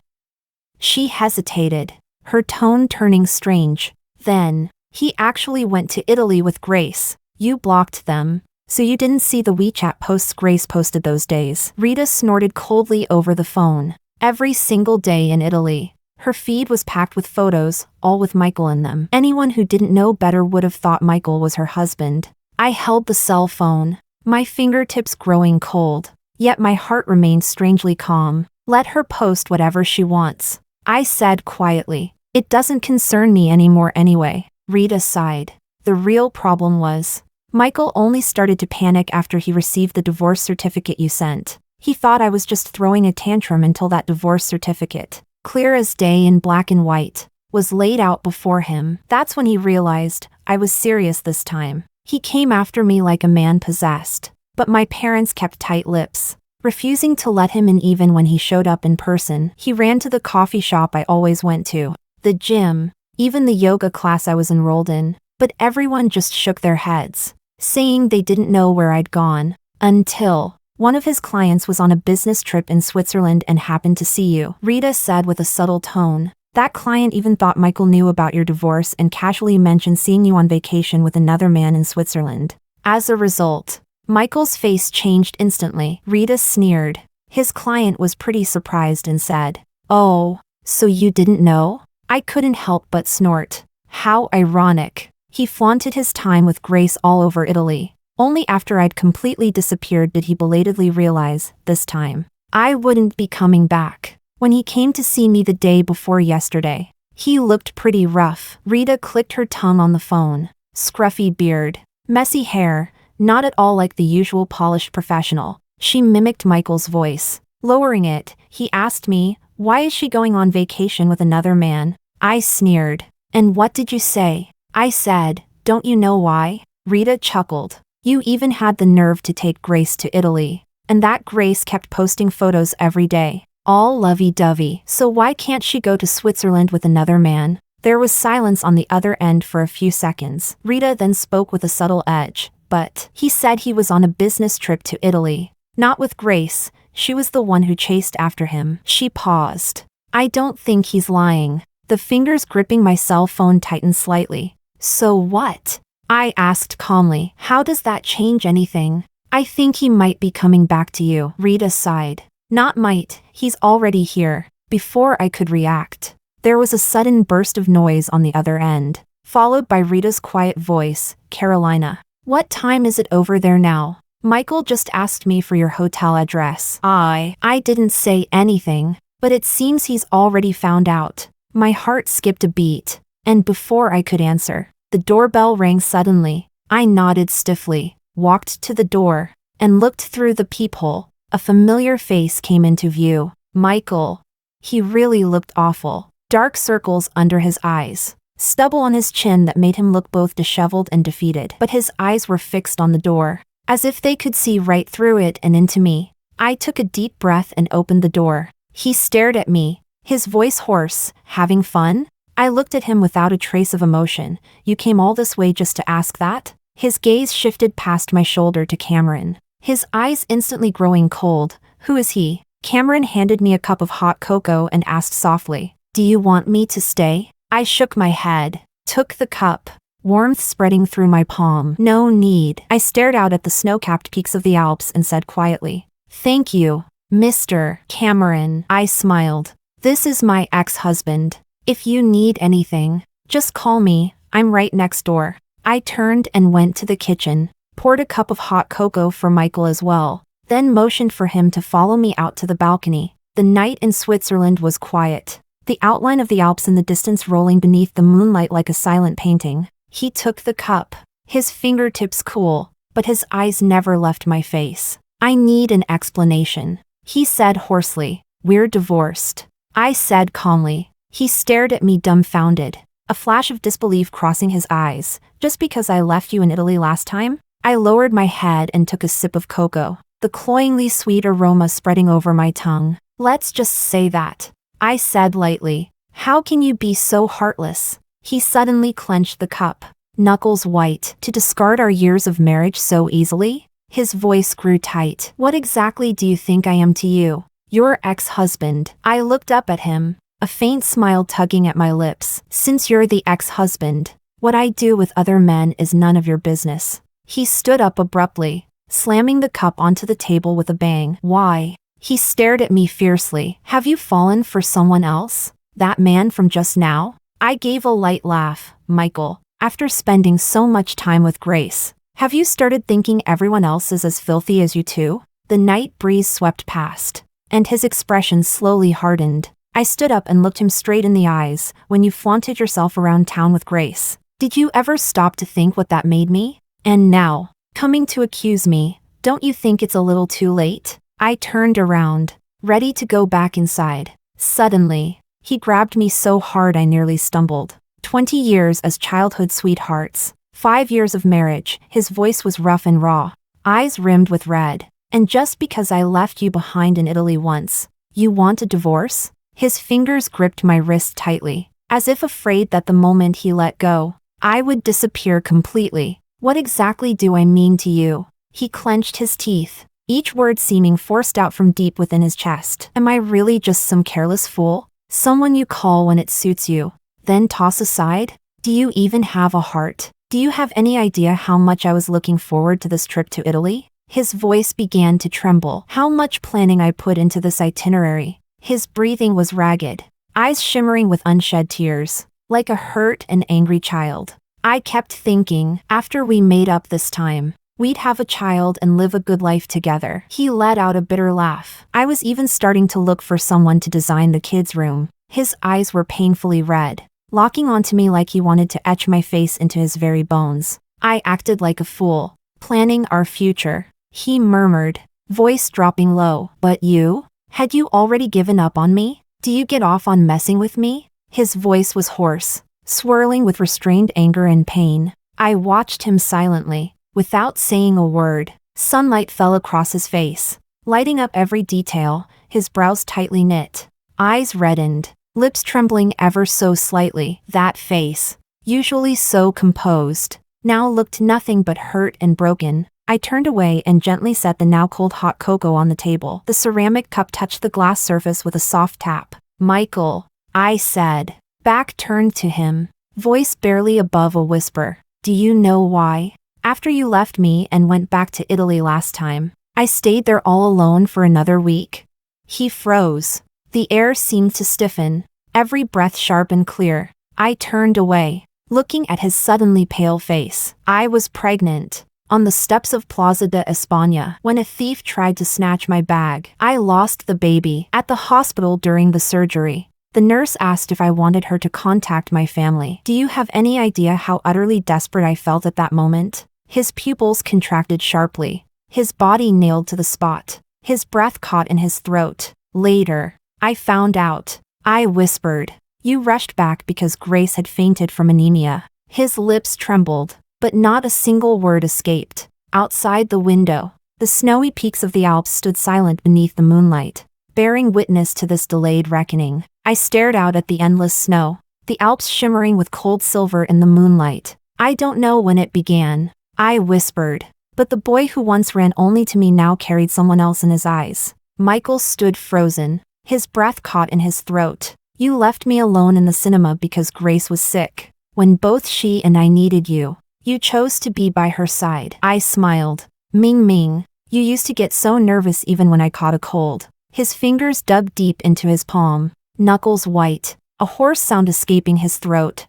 She hesitated, her tone turning strange. "Then, he actually went to Italy with Grace. You blocked them, so you didn't see the WeChat posts Grace posted those days." Rita snorted coldly over the phone. Every single day in Italy, her feed was packed with photos, all with Michael in them. Anyone who didn't know better would have thought Michael was her husband. I held the cell phone, my fingertips growing cold, yet my heart remained strangely calm. "Let her post whatever she wants," I said quietly. "It doesn't concern me anymore anyway." Rita sighed. The real problem was, Michael only started to panic after he received the divorce certificate you sent. He thought I was just throwing a tantrum until that divorce certificate, clear as day in black and white, was laid out before him. That's when he realized I was serious this time. He came after me like a man possessed, but my parents kept tight lips, refusing to let him in even when he showed up in person. He ran to the coffee shop I always went to, the gym, even the yoga class I was enrolled in, but everyone just shook their heads, saying they didn't know where I'd gone, until one of his clients was on a business trip in Switzerland and happened to see you. Rita said with a subtle tone. "That client even thought Michael knew about your divorce and casually mentioned seeing you on vacation with another man in Switzerland. As a result, Michael's face changed instantly." Rita sneered. His client was pretty surprised and said, "Oh, so you didn't know?" I couldn't help but snort. How ironic. He flaunted his time with Grace all over Italy. Only after I'd completely disappeared did he belatedly realize, this time, I wouldn't be coming back. When he came to see me the day before yesterday, he looked pretty rough. Rita clicked her tongue on the phone. Scruffy beard. Messy hair. Not at all like the usual polished professional. She mimicked Michael's voice. Lowering it, he asked me, why is she going on vacation with another man? I sneered. And what did you say? I said, don't you know why? Rita chuckled. You even had the nerve to take Grace to Italy. And that Grace kept posting photos every day. All lovey-dovey. So why can't she go to Switzerland with another man? There was silence on the other end for a few seconds. Rita then spoke with a subtle edge. But he said he was on a business trip to Italy. Not with Grace. She was the one who chased after him. She paused. I don't think he's lying. The fingers gripping my cell phone tightened slightly. So what? I asked calmly. How does that change anything? I think he might be coming back to you. Rita sighed. Not might, he's already here. Before I could react, there was a sudden burst of noise on the other end, followed by Rita's quiet voice, Carolina. What time is it over there now? Michael just asked me for your hotel address. I didn't say anything, but it seems he's already found out. My heart skipped a beat, and before I could answer, the doorbell rang suddenly. I nodded stiffly, walked to the door, and looked through the peephole. A familiar face came into view. Michael. He really looked awful. Dark circles under his eyes. Stubble on his chin that made him look both disheveled and defeated. But his eyes were fixed on the door, as if they could see right through it and into me. I took a deep breath and opened the door. He stared at me, his voice hoarse. Having fun? I looked at him without a trace of emotion. You came all this way just to ask that? His gaze shifted past my shoulder to Cameron, his eyes instantly growing cold. Who is he? Cameron handed me a cup of hot cocoa and asked softly, do you want me to stay? I shook my head, took the cup, warmth spreading through my palm. No need. I stared out at the snow-capped peaks of the Alps and said quietly, thank you, Mr. Cameron. I smiled. This is my ex-husband. If you need anything, just call me. I'm right next door. I turned and went to the kitchen, poured a cup of hot cocoa for Michael as well, then motioned for him to follow me out to the balcony. The night in Switzerland was quiet, the outline of the Alps in the distance rolling beneath the moonlight like a silent painting. He took the cup, his fingertips cool, but his eyes never left my face. I need an explanation, he said hoarsely. We're divorced, I said calmly. He stared at me dumbfounded, a flash of disbelief crossing his eyes. Just because I left you in Italy last time? I lowered my head and took a sip of cocoa, the cloyingly sweet aroma spreading over my tongue. Let's just say that, I said lightly. How can you be so heartless? He suddenly clenched the cup, knuckles white. To discard our years of marriage so easily? His voice grew tight. What exactly do you think I am to you? Your ex-husband. I looked up at him, a faint smile tugging at my lips. Since you're the ex-husband, what I do with other men is none of your business. He stood up abruptly, slamming the cup onto the table with a bang. Why? He stared at me fiercely. Have you fallen for someone else? That man from just now? I gave a light laugh. Michael, after spending so much time with Grace, have you started thinking everyone else is as filthy as you too? The night breeze swept past, and his expression slowly hardened. I stood up and looked him straight in the eyes. When you flaunted yourself around town with Grace, did you ever stop to think what that made me? And now, coming to accuse me, don't you think it's a little too late? I turned around, ready to go back inside. Suddenly, he grabbed me so hard I nearly stumbled. 20 years as childhood sweethearts, 5 years of marriage. His voice was rough and raw, eyes rimmed with red. And just because I left you behind in Italy once, you want a divorce? His fingers gripped my wrist tightly, as if afraid that the moment he let go, I would disappear completely. What exactly do I mean to you? He clenched his teeth, each word seeming forced out from deep within his chest. Am I really just some careless fool? Someone you call when it suits you, then toss aside? Do you even have a heart? Do you have any idea how much I was looking forward to this trip to Italy? His voice began to tremble. How much planning I put into this itinerary. His breathing was ragged. eyes shimmering with unshed tears, like a hurt and angry child. I kept thinking, after we made up this time, we'd have a child and live a good life together. He let out a bitter laugh. I was even starting to look for someone to design the kids' room. His eyes were painfully red, locking onto me like he wanted to etch my face into his very bones. I acted like a fool, planning our future. He murmured, voice dropping low. But you? Had you already given up on me? Do you get off on messing with me? His voice was hoarse, swirling with restrained anger and pain. I watched him silently, without saying a word. Sunlight fell across his face, lighting up every detail, his brows tightly knit, eyes reddened, lips trembling ever so slightly. That face, usually so composed, now looked nothing but hurt and broken. I turned away and gently set the now cold hot cocoa on the table. The ceramic cup touched the glass surface with a soft tap. Michael, I said. Back turned to him, voice barely above a whisper. Do you know why? After you left me and went back to Italy last time, I stayed there all alone for another week. He froze. The air seemed to stiffen, every breath sharp and clear. I turned away, looking at his suddenly pale face. I was pregnant. On the steps of Plaza de España, when a thief tried to snatch my bag. I lost the baby at the hospital during the surgery. The nurse asked if I wanted her to contact my family. Do you have any idea how utterly desperate I felt at that moment? His pupils contracted sharply, his body nailed to the spot, his breath caught in his throat. Later, I found out. I whispered. You rushed back because Grace had fainted from anemia. His lips trembled, but not a single word escaped. Outside the window, the snowy peaks of the Alps stood silent beneath the moonlight, bearing witness to this delayed reckoning. I stared out at the endless snow, the Alps shimmering with cold silver in the moonlight. I don't know when it began, I whispered, but the boy who once ran only to me now carried someone else in his eyes. Michael stood frozen, his breath caught in his throat. You left me alone in the cinema because Grace was sick, when both she and I needed you. You chose to be by her side. I smiled. Ming Ming, you used to get so nervous even when I caught a cold. His fingers dug deep into his palm, knuckles white, a hoarse sound escaping his throat.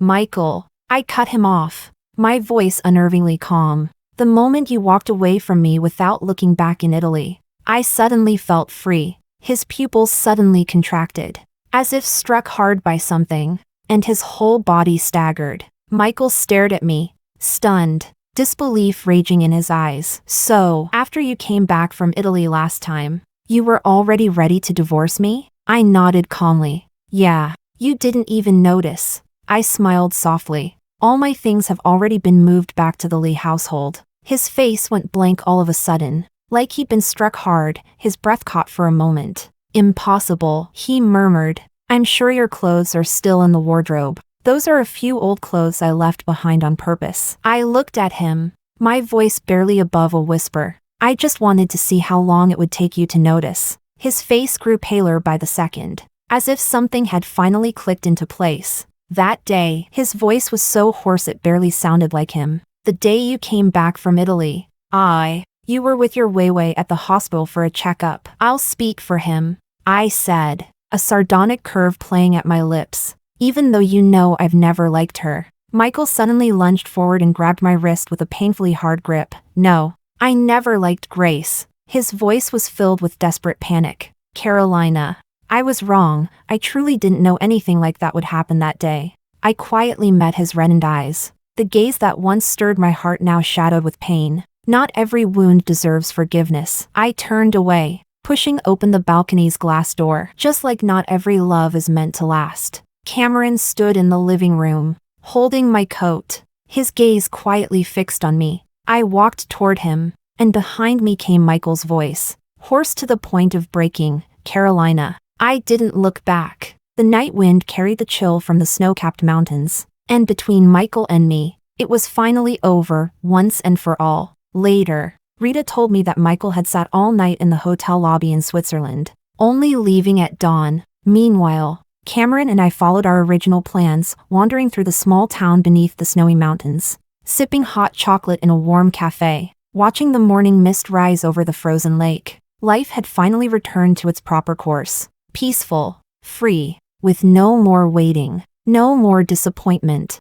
Michael. I cut him off, my voice unnervingly calm. The moment you walked away from me without looking back in Italy, I suddenly felt free. His pupils suddenly contracted, as if struck hard by something, and his whole body staggered. Michael stared at me, stunned, disbelief raging in his eyes. So, after you came back from Italy last time, you were already ready to divorce me? I nodded calmly. Yeah, you didn't even notice. I smiled softly. All my things have already been moved back to the Lee household. His face went blank all of a sudden, like he'd been struck hard. His breath caught for a moment. Impossible, he murmured. I'm sure your clothes are still in the wardrobe. Those are a few old clothes I left behind on purpose. I looked at him, my voice barely above a whisper. I just wanted to see how long it would take you to notice. His face grew paler by the second, as if something had finally clicked into place. That day, his voice was so hoarse it barely sounded like him. The day you came back from Italy, you were with your Weiwei at the hospital for a checkup. I'll speak for him, I said, a sardonic curve playing at my lips. Even though you know I've never liked her. Michael suddenly lunged forward and grabbed my wrist with a painfully hard grip. No, I never liked Grace. His voice was filled with desperate panic. Carolina. I was wrong. I truly didn't know anything like that would happen that day. I quietly met his reddened eyes. The gaze that once stirred my heart now shadowed with pain. Not every wound deserves forgiveness. I turned away, pushing open the balcony's glass door. Just like not every love is meant to last. Cameron stood in the living room, holding my coat, his gaze quietly fixed on me. I walked toward him, and behind me came Michael's voice, hoarse to the point of breaking. Carolina. I didn't look back. The night wind carried the chill from the snow-capped mountains, and between Michael and me, it was finally over, once and for all. Later, Rita told me that Michael had sat all night in the hotel lobby in Switzerland, only leaving at dawn. Meanwhile, Cameron and I followed our original plans, wandering through the small town beneath the snowy mountains, sipping hot chocolate in a warm cafe, watching the morning mist rise over the frozen lake. Life had finally returned to its proper course. Peaceful, free, with no more waiting, no more disappointment.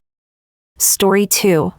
Story 2.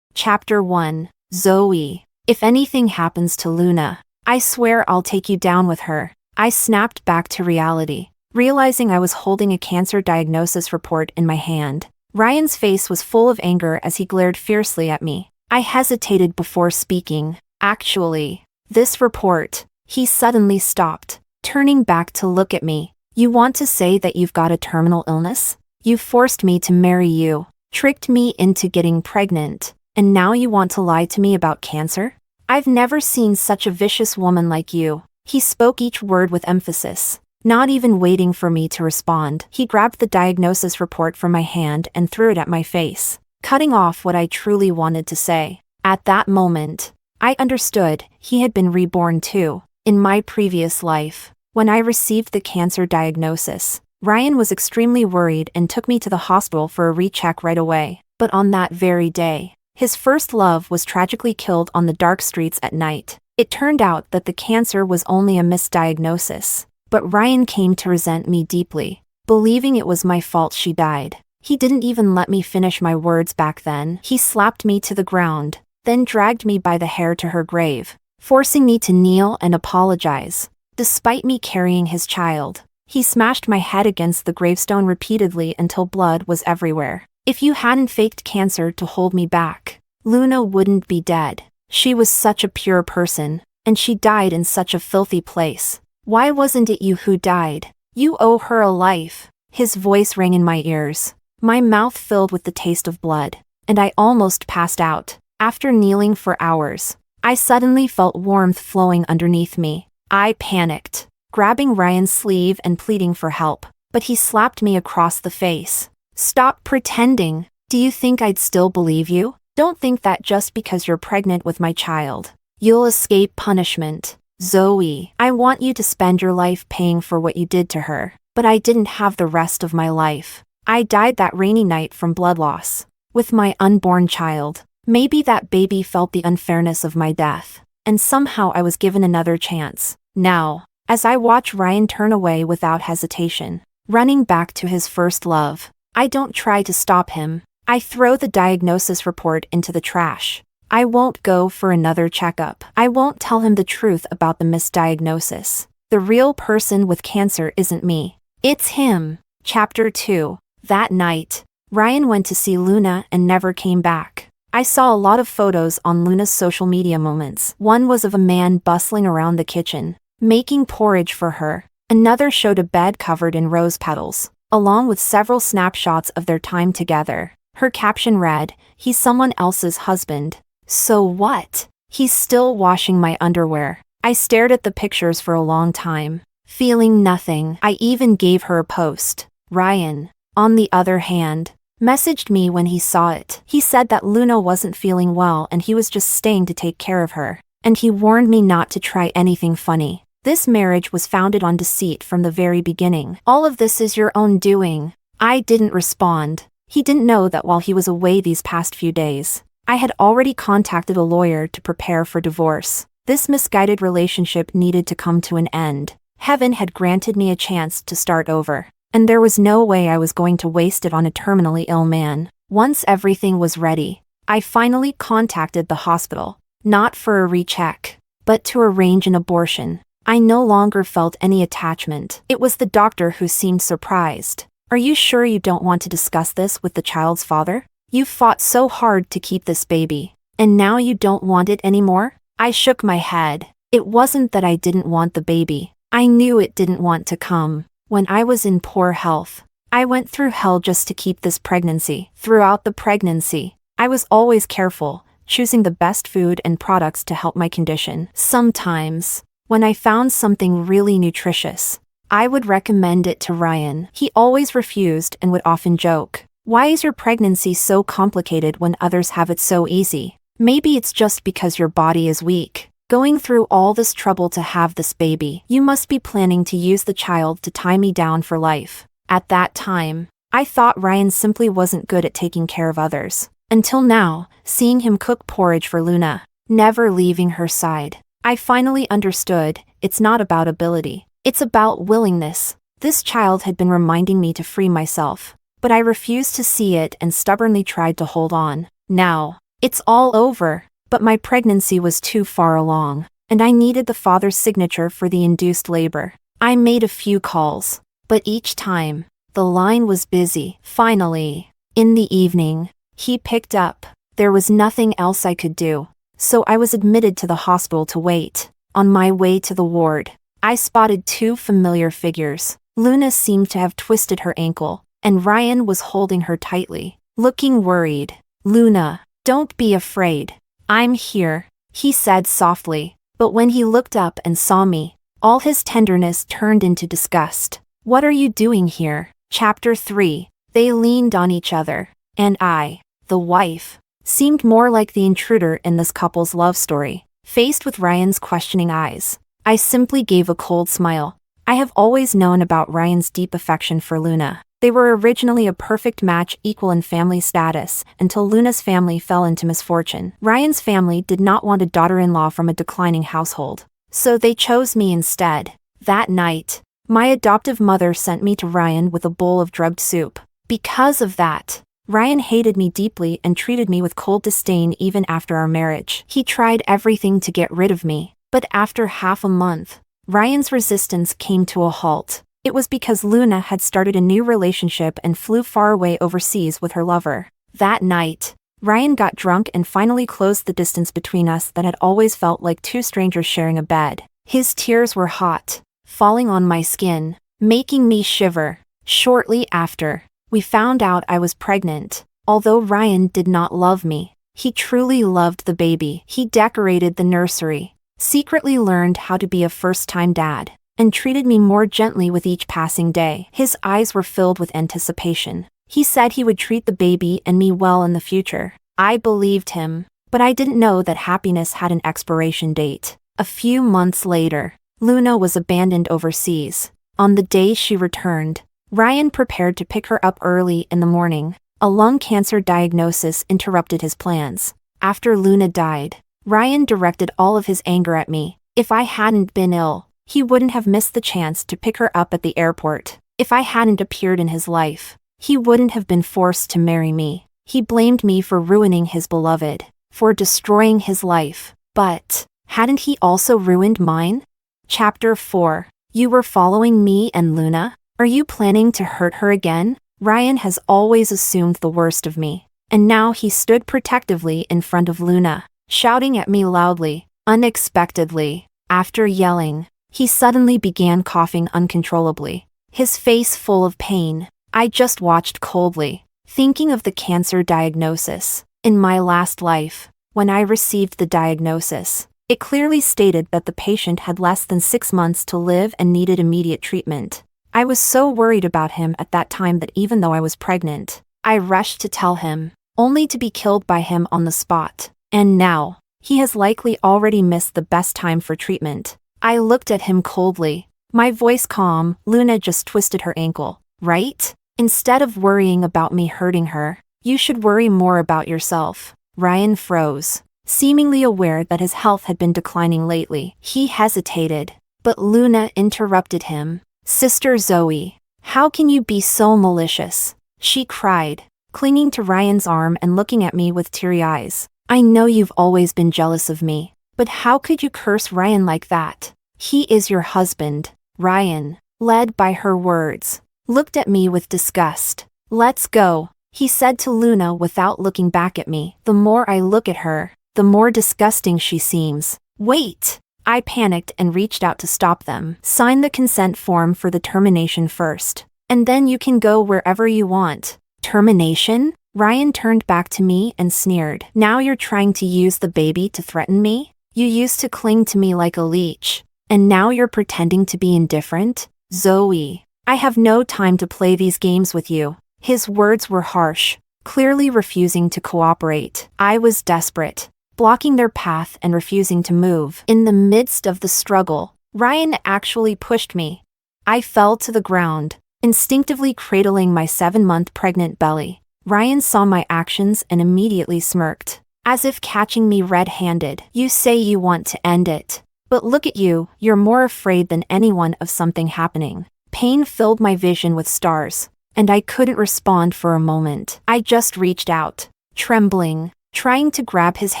Chapter 1. Zoe. If anything happens to Luna, I swear I'll take you down with her. I snapped back to reality, realizing I was holding a cancer diagnosis report in my hand. Ryan's face was full of anger as he glared fiercely at me. I hesitated before speaking. Actually, this report. He suddenly stopped, turning back to look at me. You want to say that you've got a terminal illness? You forced me to marry you, tricked me into getting pregnant, and now you want to lie to me about cancer? I've never seen such a vicious woman like you. He spoke each word with emphasis, not even waiting for me to respond. He grabbed the diagnosis report from my hand and threw it at my face, cutting off what I truly wanted to say. At that moment, I understood he had been reborn too. In my previous life, when I received the cancer diagnosis, Ryan was extremely worried and took me to the hospital for a recheck right away. But on that very day, his first love was tragically killed on the dark streets at night. It turned out that the cancer was only a misdiagnosis, but Ryan came to resent me deeply, believing it was my fault she died. He didn't even let me finish my words back then. He slapped me to the ground, then dragged me by the hair to her grave, forcing me to kneel and apologize. Despite me carrying his child, he smashed my head against the gravestone repeatedly until blood was everywhere. If you hadn't faked cancer to hold me back, Luna wouldn't be dead. She was such a pure person, and she died in such a filthy place. Why wasn't it you who died? You owe her a life. His voice rang in my ears, my mouth filled with the taste of blood, and I almost passed out. After kneeling for hours, I suddenly felt warmth flowing underneath me. I panicked, grabbing Ryan's sleeve and pleading for help, but he slapped me across the face. Stop pretending. Do you think I'd still believe you? Don't think that just because you're pregnant with my child, you'll escape punishment. Zoe, I want you to spend your life paying for what you did to her, but I didn't have the rest of my life. I died that rainy night from blood loss, with my unborn child. Maybe that baby felt the unfairness of my death, and somehow I was given another chance. Now, as I watch Ryan turn away without hesitation, running back to his first love, I don't try to stop him. I throw the diagnosis report into the trash. I won't go for another checkup. I won't tell him the truth about the misdiagnosis. The real person with cancer isn't me. It's him. Chapter 2. That night, Ryan went to see Luna and never came back. I saw a lot of photos on Luna's social media moments. One was of a man bustling around the kitchen, making porridge for her. Another showed a bed covered in rose petals, along with several snapshots of their time together. Her caption read, "He's someone else's husband. So what? He's still washing my underwear." I stared at the pictures for a long time, feeling nothing. I even gave her a post. Ryan, on the other hand, messaged me when he saw it. He said that Luna wasn't feeling well and he was just staying to take care of her. And he warned me not to try anything funny. This marriage was founded on deceit from the very beginning. All of this is your own doing. I didn't respond. He didn't know that while he was away these past few days, I had already contacted a lawyer to prepare for divorce. This misguided relationship needed to come to an end. Heaven had granted me a chance to start over, and there was no way I was going to waste it on a terminally ill man. Once everything was ready, I finally contacted the hospital, not for a recheck, but to arrange an abortion. I no longer felt any attachment. It was the doctor who seemed surprised. "Are you sure you don't want to discuss this with the child's father? You fought so hard to keep this baby, and now you don't want it anymore?" I shook my head. It wasn't that I didn't want the baby. I knew it didn't want to come. When I was in poor health, I went through hell just to keep this pregnancy. Throughout the pregnancy, I was always careful, choosing the best food and products to help my condition. Sometimes, when I found something really nutritious, I would recommend it to Ryan. He always refused and would often joke, "Why is your pregnancy so complicated when others have it so easy? Maybe it's just because your body is weak. Going through all this trouble to have this baby. You must be planning to use the child to tie me down for life." At that time, I thought Ryan simply wasn't good at taking care of others. Until now, seeing him cook porridge for Luna, never leaving her side, I finally understood, it's not about ability. It's about willingness. This child had been reminding me to free myself, but I refused to see it and stubbornly tried to hold on. Now, it's all over, but my pregnancy was too far along, and I needed the father's signature for the induced labor. I made a few calls, but each time, the line was busy. Finally, in the evening, he picked up. There was nothing else I could do, so I was admitted to the hospital to wait. On my way to the ward, I spotted two familiar figures. Luna seemed to have twisted her ankle, and Ryan was holding her tightly, looking worried. "Luna, don't be afraid. I'm here," he said softly, but when he looked up and saw me, all his tenderness turned into disgust. "What are you doing here?" Chapter 3. They leaned on each other, and I, the wife, seemed more like the intruder in this couple's love story. Faced with Ryan's questioning eyes, I simply gave a cold smile. I have always known about Ryan's deep affection for Luna. They were originally a perfect match, equal in family status, until Luna's family fell into misfortune. Ryan's family did not want a daughter-in-law from a declining household, so they chose me instead. That night, my adoptive mother sent me to Ryan with a bowl of drugged soup. Because of that, Ryan hated me deeply and treated me with cold disdain even after our marriage. He tried everything to get rid of me, but after half a month, Ryan's resistance came to a halt. It was because Luna had started a new relationship and flew far away overseas with her lover. That night, Ryan got drunk and finally closed the distance between us that had always felt like two strangers sharing a bed. His tears were hot, falling on my skin, making me shiver. Shortly after, we found out I was pregnant. Although Ryan did not love me, he truly loved the baby. He decorated the nursery, secretly learned how to be a first-time dad, and treated me more gently with each passing day. His eyes were filled with anticipation. He said he would treat the baby and me well in the future. I believed him, but I didn't know that happiness had an expiration date. A few months later, Luna was abandoned overseas. On the day she returned, Ryan prepared to pick her up early in the morning. A lung cancer diagnosis interrupted his plans. After Luna died, Ryan directed all of his anger at me. If I hadn't been ill, he wouldn't have missed the chance to pick her up at the airport. If I hadn't appeared in his life, he wouldn't have been forced to marry me. He blamed me for ruining his beloved, for destroying his life. But hadn't he also ruined mine? Chapter 4. You were following me and Luna? Are you planning to hurt her again? Ryan has always assumed the worst of me, and now he stood protectively in front of Luna, shouting at me loudly. Unexpectedly, after yelling, he suddenly began coughing uncontrollably, his face full of pain. I just watched coldly, thinking of the cancer diagnosis. In my last life, when I received the diagnosis, it clearly stated that the patient had less than 6 months to live and needed immediate treatment. I was so worried about him at that time that even though I was pregnant, I rushed to tell him, only to be killed by him on the spot. And now, he has likely already missed the best time for treatment. I looked at him coldly, my voice calm. Luna just twisted her ankle, right? Instead of worrying about me hurting her, you should worry more about yourself. Ryan froze, seemingly aware that his health had been declining lately. He hesitated, but Luna interrupted him. Sister Zoe, how can you be so malicious? She cried, clinging to Ryan's arm and looking at me with teary eyes. I know you've always been jealous of me, but how could you curse Ryan like that? He is your husband. Ryan, led by her words, looked at me with disgust. Let's go, he said to Luna without looking back at me. The more I look at her, the more disgusting she seems. Wait! I panicked and reached out to stop them. Sign the consent form for the termination first, and then you can go wherever you want. Termination? Ryan turned back to me and sneered. Now you're trying to use the baby to threaten me? You used to cling to me like a leech, and now you're pretending to be indifferent? Zoe, I have no time to play these games with you. His words were harsh, clearly refusing to cooperate. I was desperate, blocking their path and refusing to move. In the midst of the struggle, Ryan actually pushed me. I fell to the ground, instinctively cradling my 7-month pregnant belly. Ryan saw my actions and immediately smirked, as if catching me red-handed. You say you want to end it, But look at you, you're more afraid than anyone of something happening. Pain filled my vision with stars, and I couldn't respond for a moment. I just reached out, trembling, trying to grab his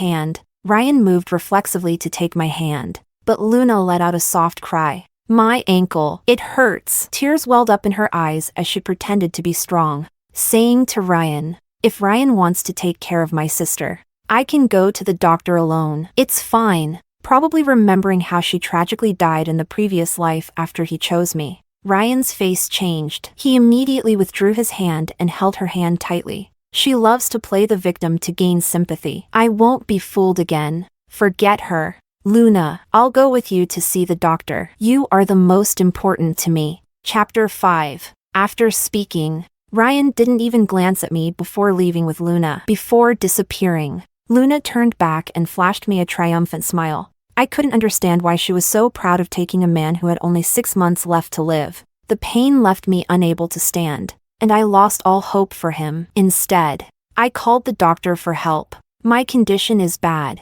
hand. Ryan moved reflexively to take my hand, but Luna let out a soft cry. My ankle, it hurts. Tears welled up in her eyes as she pretended to be strong, saying to Ryan, if Ryan wants to take care of my sister, I can go to the doctor alone. It's fine. Probably remembering how she tragically died in the previous life after he chose me. Ryan's face changed. He immediately withdrew his hand and held her hand tightly. She loves to play the victim to gain sympathy. I won't be fooled again. Forget her. Luna, I'll go with you to see the doctor. You are the most important to me. Chapter 5. After speaking, Ryan didn't even glance at me before leaving with Luna. Before disappearing, Luna turned back and flashed me a triumphant smile. I couldn't understand why she was so proud of taking a man who had only 6 months left to live. The pain left me unable to stand, and I lost all hope for him. Instead, I called the doctor for help. My condition is bad.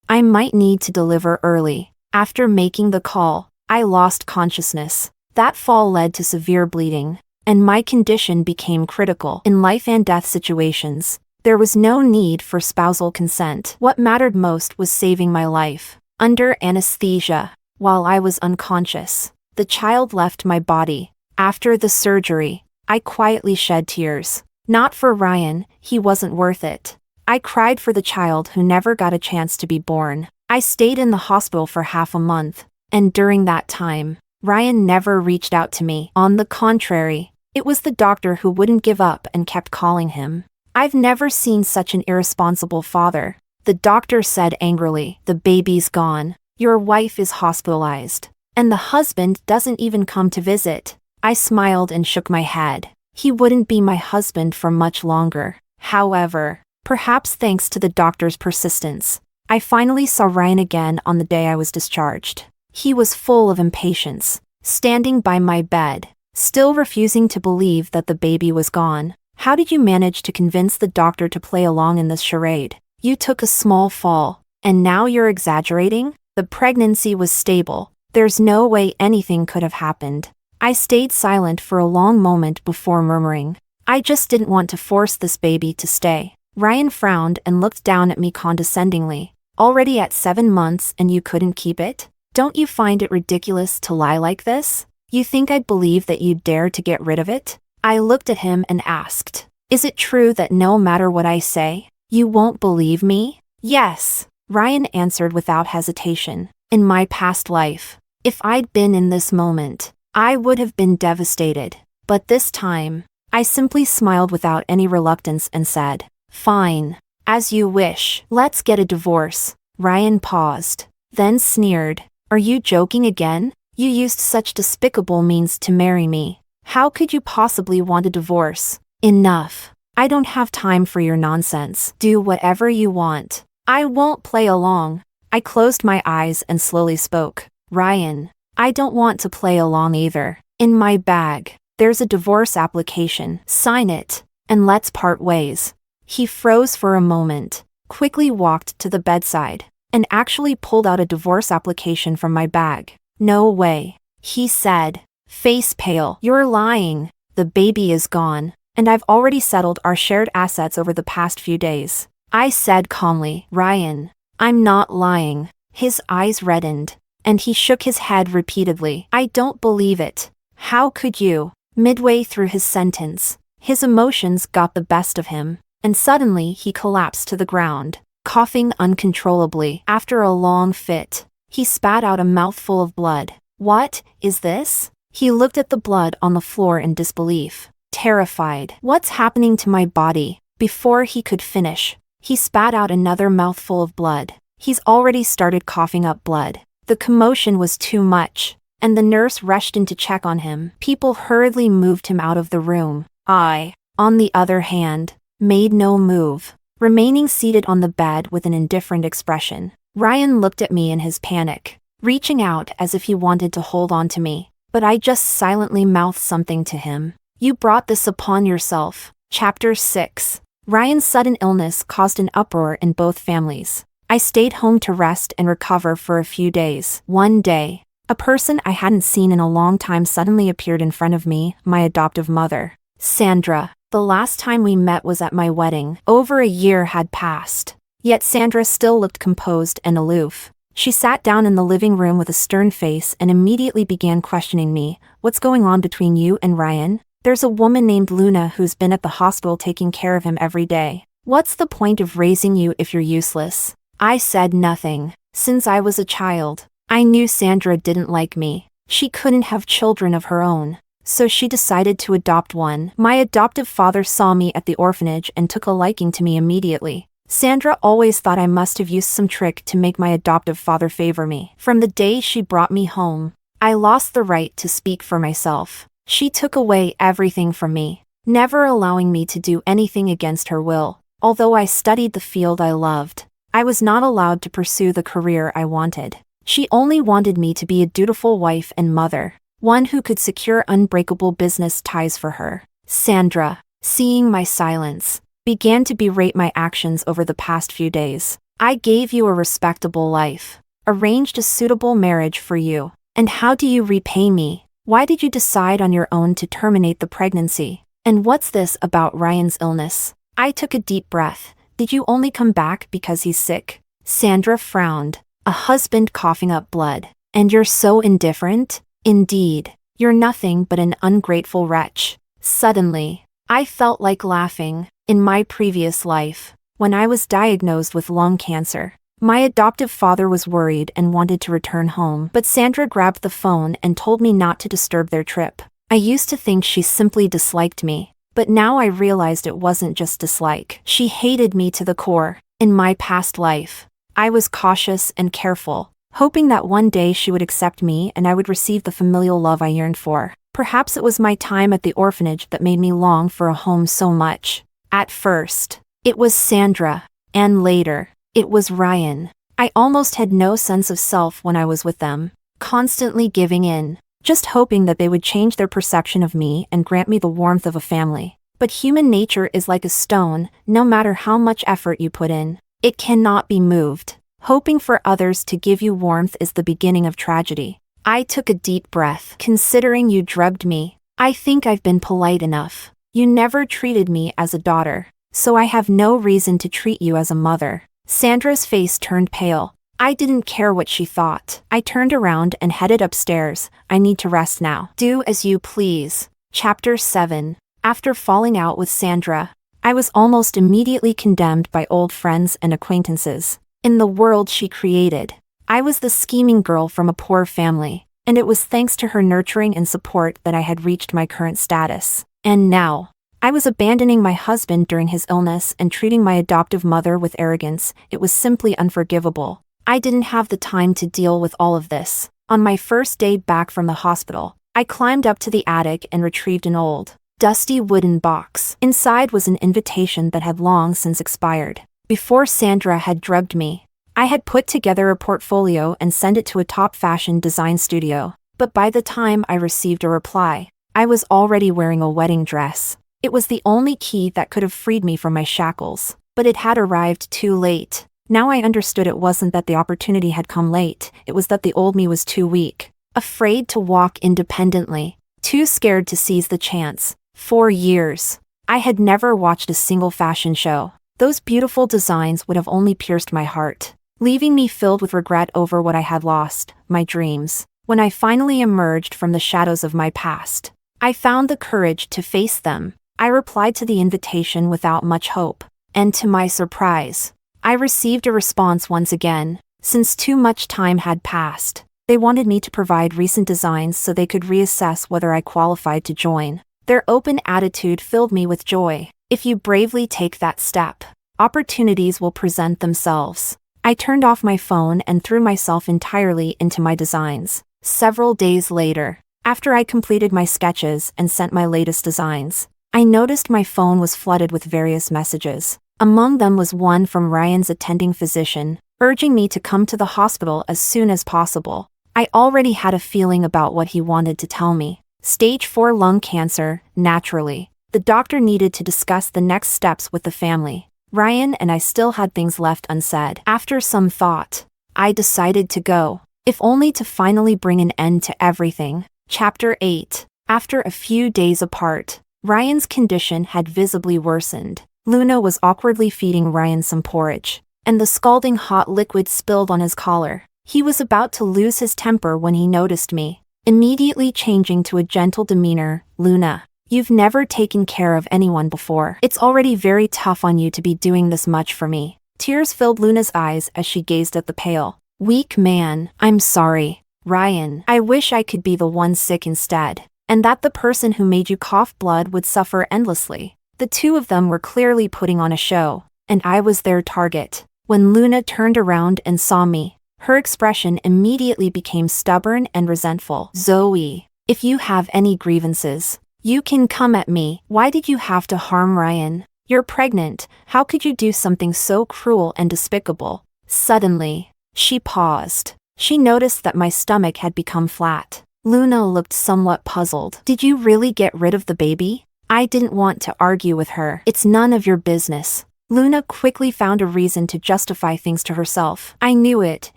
I might need to deliver early. After making the call, I lost consciousness. That fall led to severe bleeding, and my condition became critical. In life and death situations, there was no need for spousal consent. What mattered most was saving my life. Under anesthesia, while I was unconscious, the child left my body. After the surgery, I quietly shed tears. Not for Ryan, he wasn't worth it. I cried for the child who never got a chance to be born. I stayed in the hospital for half a month, and during that time, Ryan never reached out to me. On the contrary, it was the doctor who wouldn't give up and kept calling him. I've never seen such an irresponsible father. The doctor said angrily, the baby's gone. Your wife is hospitalized, and the husband doesn't even come to visit. I smiled and shook my head. He wouldn't be my husband for much longer. However, perhaps thanks to the doctor's persistence, I finally saw Ryan again on the day I was discharged. He was full of impatience, standing by my bed, still refusing to believe that the baby was gone. How did you manage to convince the doctor to play along in this charade? You took a small fall, and now you're exaggerating? The pregnancy was stable. There's no way anything could have happened. I stayed silent for a long moment before murmuring, I just didn't want to force this baby to stay. Ryan frowned and looked down at me condescendingly. Already at 7 months and you couldn't keep it? Don't you find it ridiculous to lie like this? You think I'd believe that you'd dare to get rid of it? I looked at him and asked, is it true that no matter what I say, you won't believe me? Yes, Ryan answered without hesitation. In my past life, if I'd been in this moment, I would have been devastated. But this time, I simply smiled without any reluctance and said, fine, as you wish. Let's get a divorce. Ryan paused, then sneered. Are you joking again? You used such despicable means to marry me. How could you possibly want a divorce? Enough. I don't have time for your nonsense. Do whatever you want. I won't play along. I closed my eyes and slowly spoke. Ryan, I don't want to play along either. In my bag, there's a divorce application. Sign it, and let's part ways. He froze for a moment, quickly walked to the bedside, and actually pulled out a divorce application from my bag. No way, he said, face pale. You're lying. The baby is gone, and I've already settled our shared assets over the past few days. I said calmly, Ryan, I'm not lying. His eyes reddened, and he shook his head repeatedly. I don't believe it. How could you? Midway through his sentence, his emotions got the best of him, and suddenly he collapsed to the ground, coughing uncontrollably. After a long fit, he spat out a mouthful of blood. What is this? He looked at the blood on the floor in disbelief, terrified. What's happening to my body? Before he could finish, he spat out another mouthful of blood. He's already started coughing up blood. The commotion was too much, and the nurse rushed in to check on him. People hurriedly moved him out of the room. I, on the other hand, made no move, remaining seated on the bed with an indifferent expression. Ryan looked at me in his panic, reaching out as if he wanted to hold on to me, but I just silently mouthed something to him. You brought this upon yourself. Chapter 6. Ryan's sudden illness caused an uproar in both families. I stayed home to rest and recover for a few days. One day, a person I hadn't seen in a long time suddenly appeared in front of me, my adoptive mother. Sandra. The last time we met was at my wedding. Over a year had passed. Yet Sandra still looked composed and aloof. She sat down in the living room with a stern face and immediately began questioning me. What's going on between you and Ryan? There's a woman named Luna who's been at the hospital taking care of him every day. What's the point of raising you if you're useless? I said nothing. Since I was a child, I knew Sandra didn't like me. She couldn't have children of her own, so she decided to adopt one. My adoptive father saw me at the orphanage and took a liking to me immediately. Sandra always thought I must have used some trick to make my adoptive father favor me. From the day she brought me home, I lost the right to speak for myself. She took away everything from me, never allowing me to do anything against her will. Although I studied the field I loved, I was not allowed to pursue the career I wanted. She only wanted me to be a dutiful wife and mother, one who could secure unbreakable business ties for her. Sandra, seeing my silence, began to berate my actions over the past few days. I gave you a respectable life, arranged a suitable marriage for you, and how do you repay me? Why did you decide on your own to terminate the pregnancy? And what's this about Ryan's illness? I took a deep breath. Did you only come back because he's sick? Sandra frowned, a husband coughing up blood. And you're so indifferent? Indeed, you're nothing but an ungrateful wretch. Suddenly, I felt like laughing. In my previous life, when I was diagnosed with lung cancer, my adoptive father was worried and wanted to return home, but Sandra grabbed the phone and told me not to disturb their trip. I used to think she simply disliked me, but now I realized it wasn't just dislike. She hated me to the core. In my past life, I was cautious and careful, hoping that one day she would accept me and I would receive the familial love I yearned for. Perhaps it was my time at the orphanage that made me long for a home so much. At first, it was Sandra, and later, it was Ryan. I almost had no sense of self when I was with them, constantly giving in, just hoping that they would change their perception of me and grant me the warmth of a family. But human nature is like a stone, no matter how much effort you put in, it cannot be moved. Hoping for others to give you warmth is the beginning of tragedy. I took a deep breath. Considering you drugged me, I think I've been polite enough. You never treated me as a daughter, so I have no reason to treat you as a mother. Sandra's face turned pale. I didn't care what she thought. I turned around and headed upstairs. I need to rest now. Do as you please. Chapter 7. After falling out with Sandra, I was almost immediately condemned by old friends and acquaintances. In the world she created, I was the scheming girl from a poor family, and it was thanks to her nurturing and support that I had reached my current status. And now, I was abandoning my husband during his illness and treating my adoptive mother with arrogance. It was simply unforgivable. I didn't have the time to deal with all of this. On my first day back from the hospital, I climbed up to the attic and retrieved an old, dusty wooden box. Inside was an invitation that had long since expired. Before Sandra had drugged me, I had put together a portfolio and sent it to a top fashion design studio. But by the time I received a reply, I was already wearing a wedding dress. It was the only key that could have freed me from my shackles, but it had arrived too late. Now I understood it wasn't that the opportunity had come late, it was that the old me was too weak, afraid to walk independently, too scared to seize the chance. For years, I had never watched a single fashion show. Those beautiful designs would have only pierced my heart, leaving me filled with regret over what I had lost, my dreams. When I finally emerged from the shadows of my past, I found the courage to face them. I replied to the invitation without much hope, and to my surprise, I received a response once again. Since too much time had passed, they wanted me to provide recent designs so they could reassess whether I qualified to join. Their open attitude filled me with joy. If you bravely take that step, opportunities will present themselves. I turned off my phone and threw myself entirely into my designs. Several days later, after I completed my sketches and sent my latest designs, I noticed my phone was flooded with various messages. Among them was one from Ryan's attending physician, urging me to come to the hospital as soon as possible. I already had a feeling about what he wanted to tell me. Stage 4 lung cancer, naturally. The doctor needed to discuss the next steps with the family. Ryan and I still had things left unsaid. After some thought, I decided to go, if only to finally bring an end to everything. Chapter 8. After a few days apart, Ryan's condition had visibly worsened. Luna was awkwardly feeding Ryan some porridge, and the scalding hot liquid spilled on his collar. He was about to lose his temper when he noticed me, immediately changing to a gentle demeanor. Luna, you've never taken care of anyone before. It's already very tough on you to be doing this much for me. Tears filled Luna's eyes as she gazed at the pale, weak man. I'm sorry, Ryan. I wish I could be the one sick instead, and that the person who made you cough blood would suffer endlessly. The two of them were clearly putting on a show, and I was their target. When Luna turned around and saw me, her expression immediately became stubborn and resentful. Zoe, if you have any grievances, you can come at me. Why did you have to harm Ryan? You're pregnant. How could you do something so cruel and despicable? Suddenly, she paused. She noticed that my stomach had become flat. Luna looked somewhat puzzled. Did you really get rid of the baby? I didn't want to argue with her. It's none of your business. Luna quickly found a reason to justify things to herself. I knew it.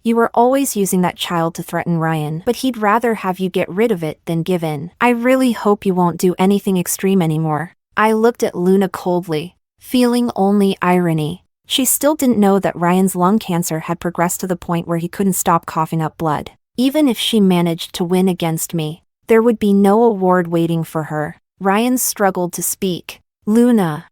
You were always using that child to threaten Ryan, but he'd rather have you get rid of it than give in. I really hope you won't do anything extreme anymore. I looked at Luna coldly, feeling only irony. She still didn't know that Ryan's lung cancer had progressed to the point where he couldn't stop coughing up blood. Even if she managed to win against me, there would be no award waiting for her. Ryan struggled to speak. Luna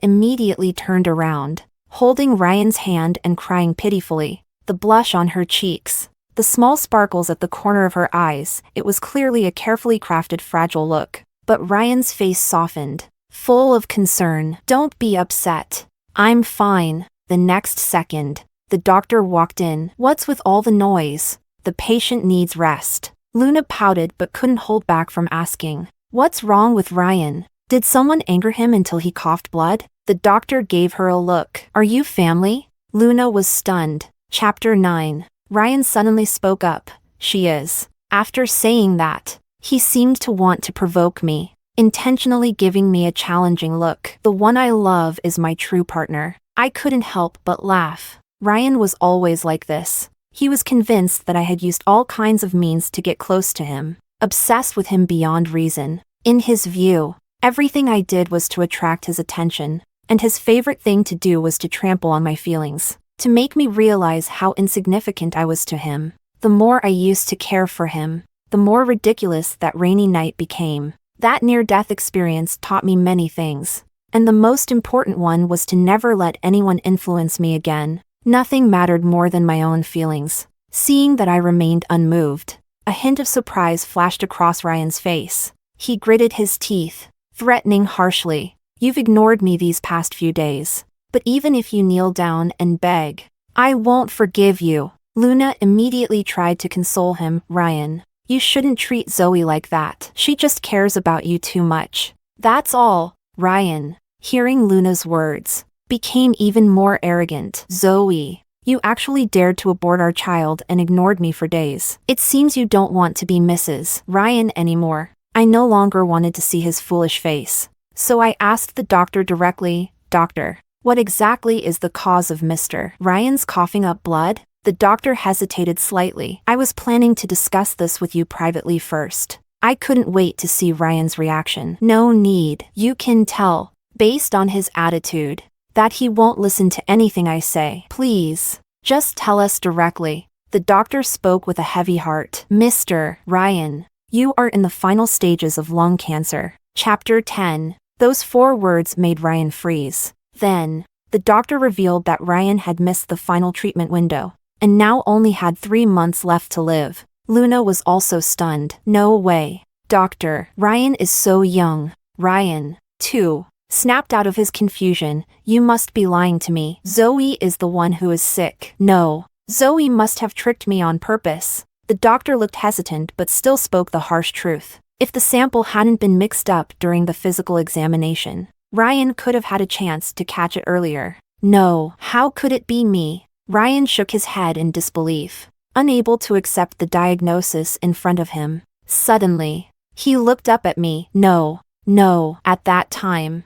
immediately turned around, holding Ryan's hand and crying pitifully, the blush on her cheeks, the small sparkles at the corner of her eyes. It was clearly a carefully crafted fragile look. But Ryan's face softened, full of concern. Don't be upset. I'm fine. The next second, the doctor walked in. What's with all the noise? The patient needs rest. Luna pouted but couldn't hold back from asking, what's wrong with Ryan? Did someone anger him until he coughed blood? The doctor gave her a look. Are you family? Luna was stunned. Chapter 9. Ryan suddenly spoke up. She is. After saying that, he seemed to want to provoke me, intentionally giving me a challenging look. The one I love is my true partner. I couldn't help but laugh. Ryan was always like this. He was convinced that I had used all kinds of means to get close to him, obsessed with him beyond reason. In his view, everything I did was to attract his attention, and his favorite thing to do was to trample on my feelings, to make me realize how insignificant I was to him. The more I used to care for him, the more ridiculous that rainy night became. That near-death experience taught me many things, and the most important one was to never let anyone influence me again. Nothing mattered more than my own feelings. Seeing that I remained unmoved, a hint of surprise flashed across Ryan's face. He gritted his teeth, threatening harshly, you've ignored me these past few days, but even if you kneel down and beg, I won't forgive you. Luna immediately tried to console him. Ryan, you shouldn't treat Zoe like that. She just cares about you too much. That's all. Ryan, hearing Luna's words, became even more arrogant. Zoe, you actually dared to abort our child and ignored me for days. It seems you don't want to be Mrs. Ryan anymore. I no longer wanted to see his foolish face, so I asked the doctor directly, Doctor, what exactly is the cause of Mr. Ryan's coughing up blood? The doctor hesitated slightly. I was planning to discuss this with you privately first. I couldn't wait to see Ryan's reaction. No need. You can tell, based on his attitude, that he won't listen to anything I say. Please, just tell us directly. The doctor spoke with a heavy heart. Mr. Ryan, you are in the final stages of lung cancer. Chapter 10. Those 4 words made Ryan freeze. Then, the doctor revealed that Ryan had missed the final treatment window, and now only had 3 months left to live. Luna was also stunned. No way. Doctor, Ryan is so young. Ryan, too, snapped out of his confusion. You must be lying to me. Zoe is the one who is sick. No, Zoe must have tricked me on purpose. The doctor looked hesitant but still spoke the harsh truth. If the sample hadn't been mixed up during the physical examination, Ryan could have had a chance to catch it earlier. No, how could it be me? Ryan shook his head in disbelief, unable to accept the diagnosis in front of him. Suddenly, he looked up at me. No. At that time,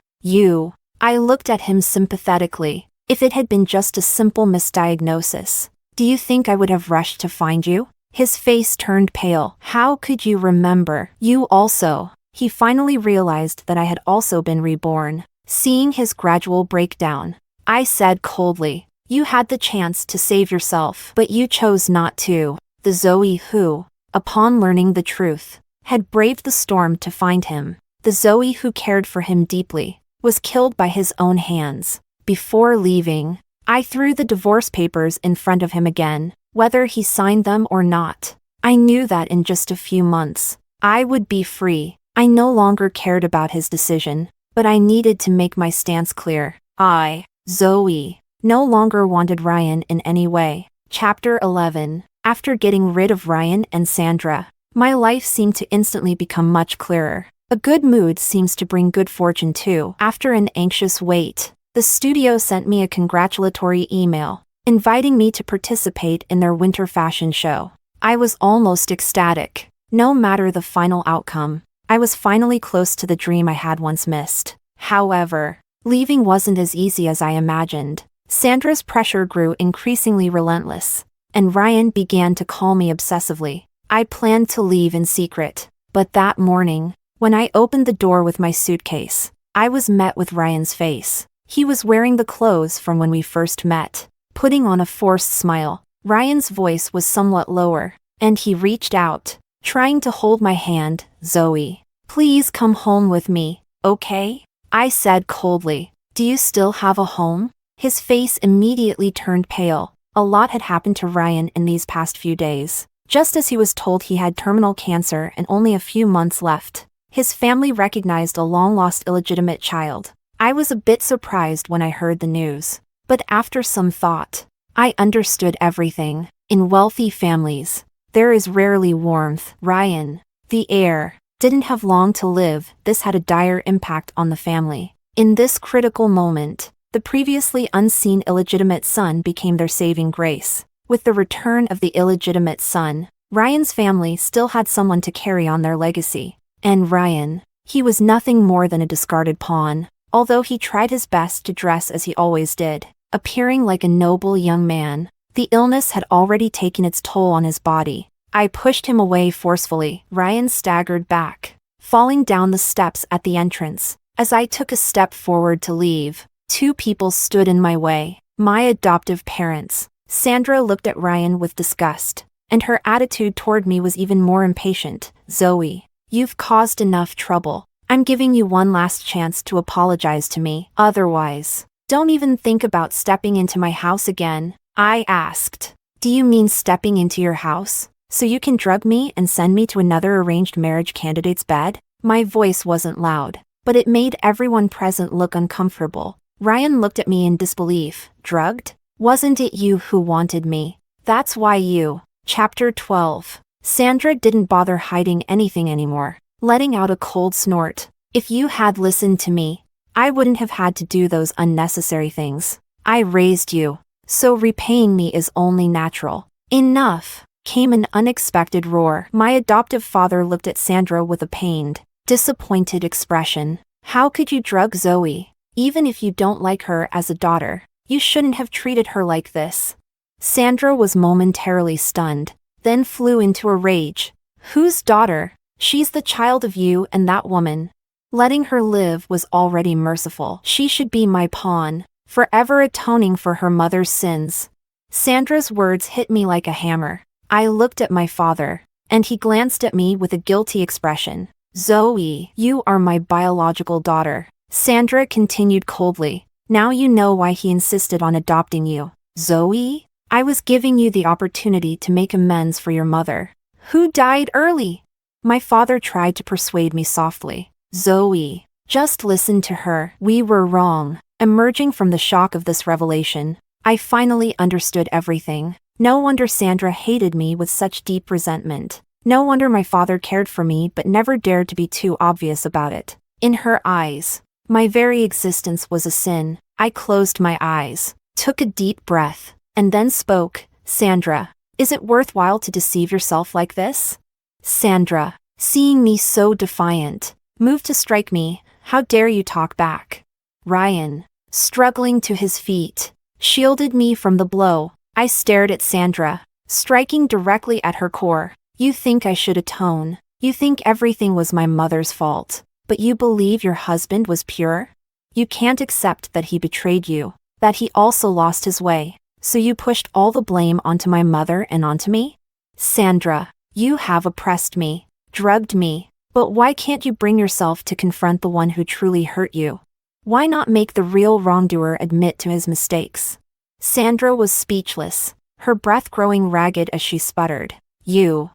I looked at him sympathetically. If it had been just a simple misdiagnosis, do you think I would have rushed to find you? His face turned pale. How could you remember? You also. He finally realized that I had also been reborn. Seeing his gradual breakdown, I said coldly, you had the chance to save yourself, but you chose not to. The Zoe who, upon learning the truth, had braved the storm to find him, the Zoe who cared for him deeply, was killed by his own hands. Before leaving, I threw the divorce papers in front of him again, whether he signed them or not. I knew that in just a few months, I would be free. I no longer cared about his decision, but I needed to make my stance clear. I, Zoe, no longer wanted Ryan in any way. Chapter 11. After getting rid of Ryan and Sandra, my life seemed to instantly become much clearer. A good mood seems to bring good fortune too. After an anxious wait, the studio sent me a congratulatory email, inviting me to participate in their winter fashion show. I was almost ecstatic. No matter the final outcome, I was finally close to the dream I had once missed. However, leaving wasn't as easy as I imagined. Sandra's pressure grew increasingly relentless, and Ryan began to call me obsessively. I planned to leave in secret, but that morning, when I opened the door with my suitcase, I was met with Ryan's face. He was wearing the clothes from when we first met, putting on a forced smile. Ryan's voice was somewhat lower, and he reached out, trying to hold my hand. Zoe, please come home with me, okay? I said coldly. Do you still have a home? His face immediately turned pale. A lot had happened to Ryan in these past few days. Just as he was told he had terminal cancer and only a few months left, his family recognized a long-lost illegitimate child. I was a bit surprised when I heard the news, but after some thought, I understood everything. In wealthy families, there is rarely warmth. Ryan, the heir, didn't have long to live. This had a dire impact on the family. In this critical moment, the previously unseen illegitimate son became their saving grace. With the return of the illegitimate son, Ryan's family still had someone to carry on their legacy. And Ryan, he was nothing more than a discarded pawn. Although he tried his best to dress as he always did, appearing like a noble young man, the illness had already taken its toll on his body. I pushed him away forcefully. Ryan staggered back, falling down the steps at the entrance. As I took a step forward to leave, two people stood in my way. My adoptive parents. Sandra looked at Ryan with disgust, and her attitude toward me was even more impatient. Zoe, you've caused enough trouble. I'm giving you one last chance to apologize to me. Otherwise, don't even think about stepping into my house again. I asked. Do you mean stepping into your house, so you can drug me and send me to another arranged marriage candidate's bed? My voice wasn't loud, but it made everyone present look uncomfortable. Ryan looked at me in disbelief. Drugged? Wasn't it you who wanted me? That's why you. Chapter 12. Sandra didn't bother hiding anything anymore, letting out a cold snort. If you had listened to me, I wouldn't have had to do those unnecessary things. I raised you, so repaying me is only natural. Enough, came an unexpected roar. My adoptive father looked at Sandra with a pained, disappointed expression. How could you drug Zoe? Even if you don't like her as a daughter, you shouldn't have treated her like this. Sandra was momentarily stunned, then flew into a rage. Whose daughter? She's the child of you and that woman. Letting her live was already merciful. She should be my pawn, forever atoning for her mother's sins. Sandra's words hit me like a hammer. I looked at my father, and he glanced at me with a guilty expression. Zoe, you are my biological daughter. Sandra continued coldly. Now you know why he insisted on adopting you. Zoe? I was giving you the opportunity to make amends for your mother, who died early. My father tried to persuade me softly. Zoe, just listen to her. We were wrong. Emerging from the shock of this revelation, I finally understood everything. No wonder Sandra hated me with such deep resentment. No wonder my father cared for me but never dared to be too obvious about it. In her eyes, my very existence was a sin. I closed my eyes, took a deep breath, and then spoke. Sandra, is it worthwhile to deceive yourself like this? Sandra, seeing me so defiant, moved to strike me. How dare you talk back? Ryan, struggling to his feet, shielded me from the blow. I stared at Sandra, striking directly at her core. You think I should atone. You think everything was my mother's fault. But you believe your husband was pure? You can't accept that he betrayed you, that he also lost his way. So you pushed all the blame onto my mother and onto me? Sandra, you have oppressed me, drugged me, but why can't you bring yourself to confront the one who truly hurt you? Why not make the real wrongdoer admit to his mistakes? Sandra was speechless, her breath growing ragged as she sputtered. You.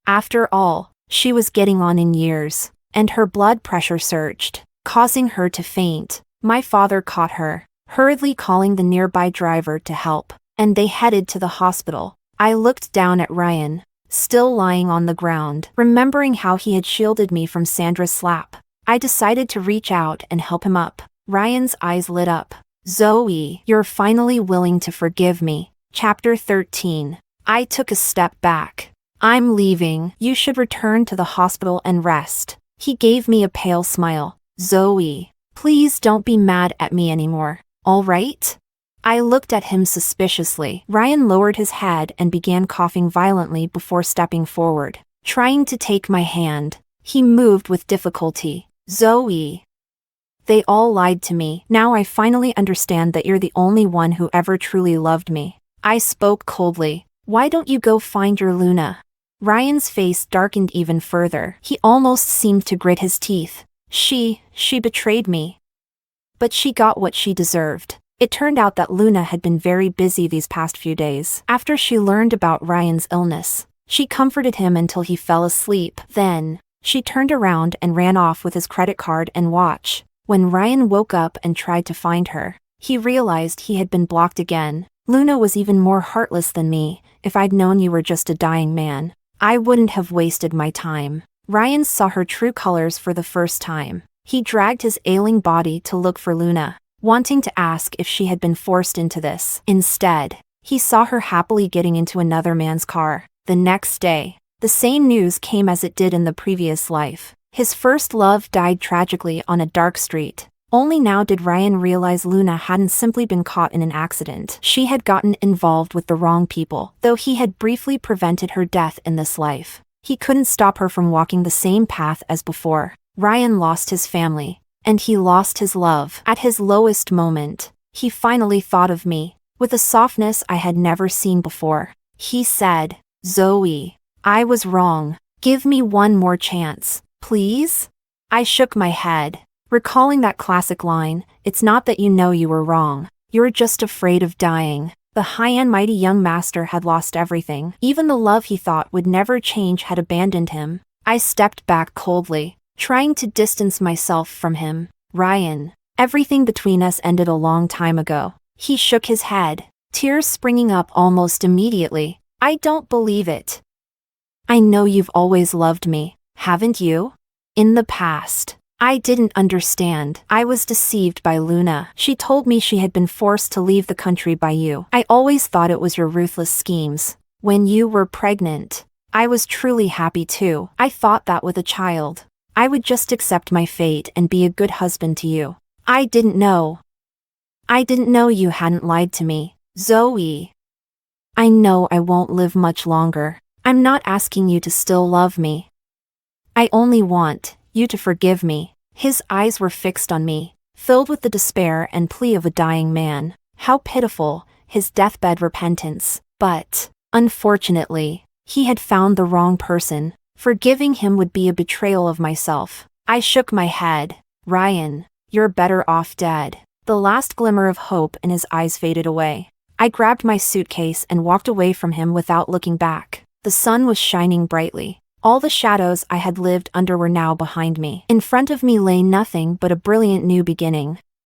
After all, she was getting on in years, and her blood pressure surged, causing her to faint. My father caught her, hurriedly calling the nearby driver to help, and they headed to the hospital. I looked down at Ryan, still lying on the ground, remembering how he had shielded me from Sandra's slap. I decided to reach out and help him up. Ryan's eyes lit up. Zoe, you're finally willing to forgive me. Chapter 13. I took a step back. I'm leaving. You should return to the hospital and rest. He gave me a pale smile. Zoe, please don't be mad at me anymore, all right? I looked at him suspiciously. Ryan lowered his head and began coughing violently before stepping forward, trying to take my hand. He moved with difficulty. Zoe. They all lied to me. Now I finally understand that you're the only one who ever truly loved me. I spoke coldly. Why don't you go find your Luna? Ryan's face darkened even further. He almost seemed to grit his teeth. She betrayed me. But she got what she deserved. It turned out that Luna had been very busy these past few days. After she learned about Ryan's illness, she comforted him until he fell asleep. Then, she turned around and ran off with his credit card and watch. When Ryan woke up and tried to find her, he realized he had been blocked again. Luna was even more heartless than me. If I'd known you were just a dying man, I wouldn't have wasted my time. Ryan saw her true colors for the first time. He dragged his ailing body to look for Luna, wanting to ask if she had been forced into this. Instead, he saw her happily getting into another man's car. The next day, the same news came as it did in the previous life. His first love died tragically on a dark street. Only now did Ryan realize Luna hadn't simply been caught in an accident. She had gotten involved with the wrong people. Though he had briefly prevented her death in this life, he couldn't stop her from walking the same path as before. Ryan lost his family, and he lost his love. At his lowest moment, he finally thought of me, with a softness I had never seen before. He said, Zoe, I was wrong. Give me one more chance, please? I shook my head, recalling that classic line, it's not that you know you were wrong, you're just afraid of dying. The high and mighty young master had lost everything. Even the love he thought would never change had abandoned him. I stepped back coldly, trying to distance myself from him. Ryan, everything between us ended a long time ago. He shook his head, tears springing up almost immediately. I don't believe it. I know you've always loved me, haven't you? In the past, I didn't understand. I was deceived by Luna. She told me she had been forced to leave the country by you. I always thought it was your ruthless schemes. When you were pregnant, I was truly happy too. I thought that with a child, I would just accept my fate and be a good husband to you. I didn't know you hadn't lied to me, Zoe. I know I won't live much longer. I'm not asking you to still love me. I only want you to forgive me. His eyes were fixed on me, filled with the despair and plea of a dying man. How pitiful, his deathbed repentance. But, unfortunately, he had found the wrong person. Forgiving him would be a betrayal of myself. I shook my head. Ryan, you're better off dead. The last glimmer of hope in his eyes faded away. I grabbed my suitcase and walked away from him without looking back. The sun was shining brightly. All the shadows I had lived under were now behind me. In front of me lay nothing but a brilliant new beginning.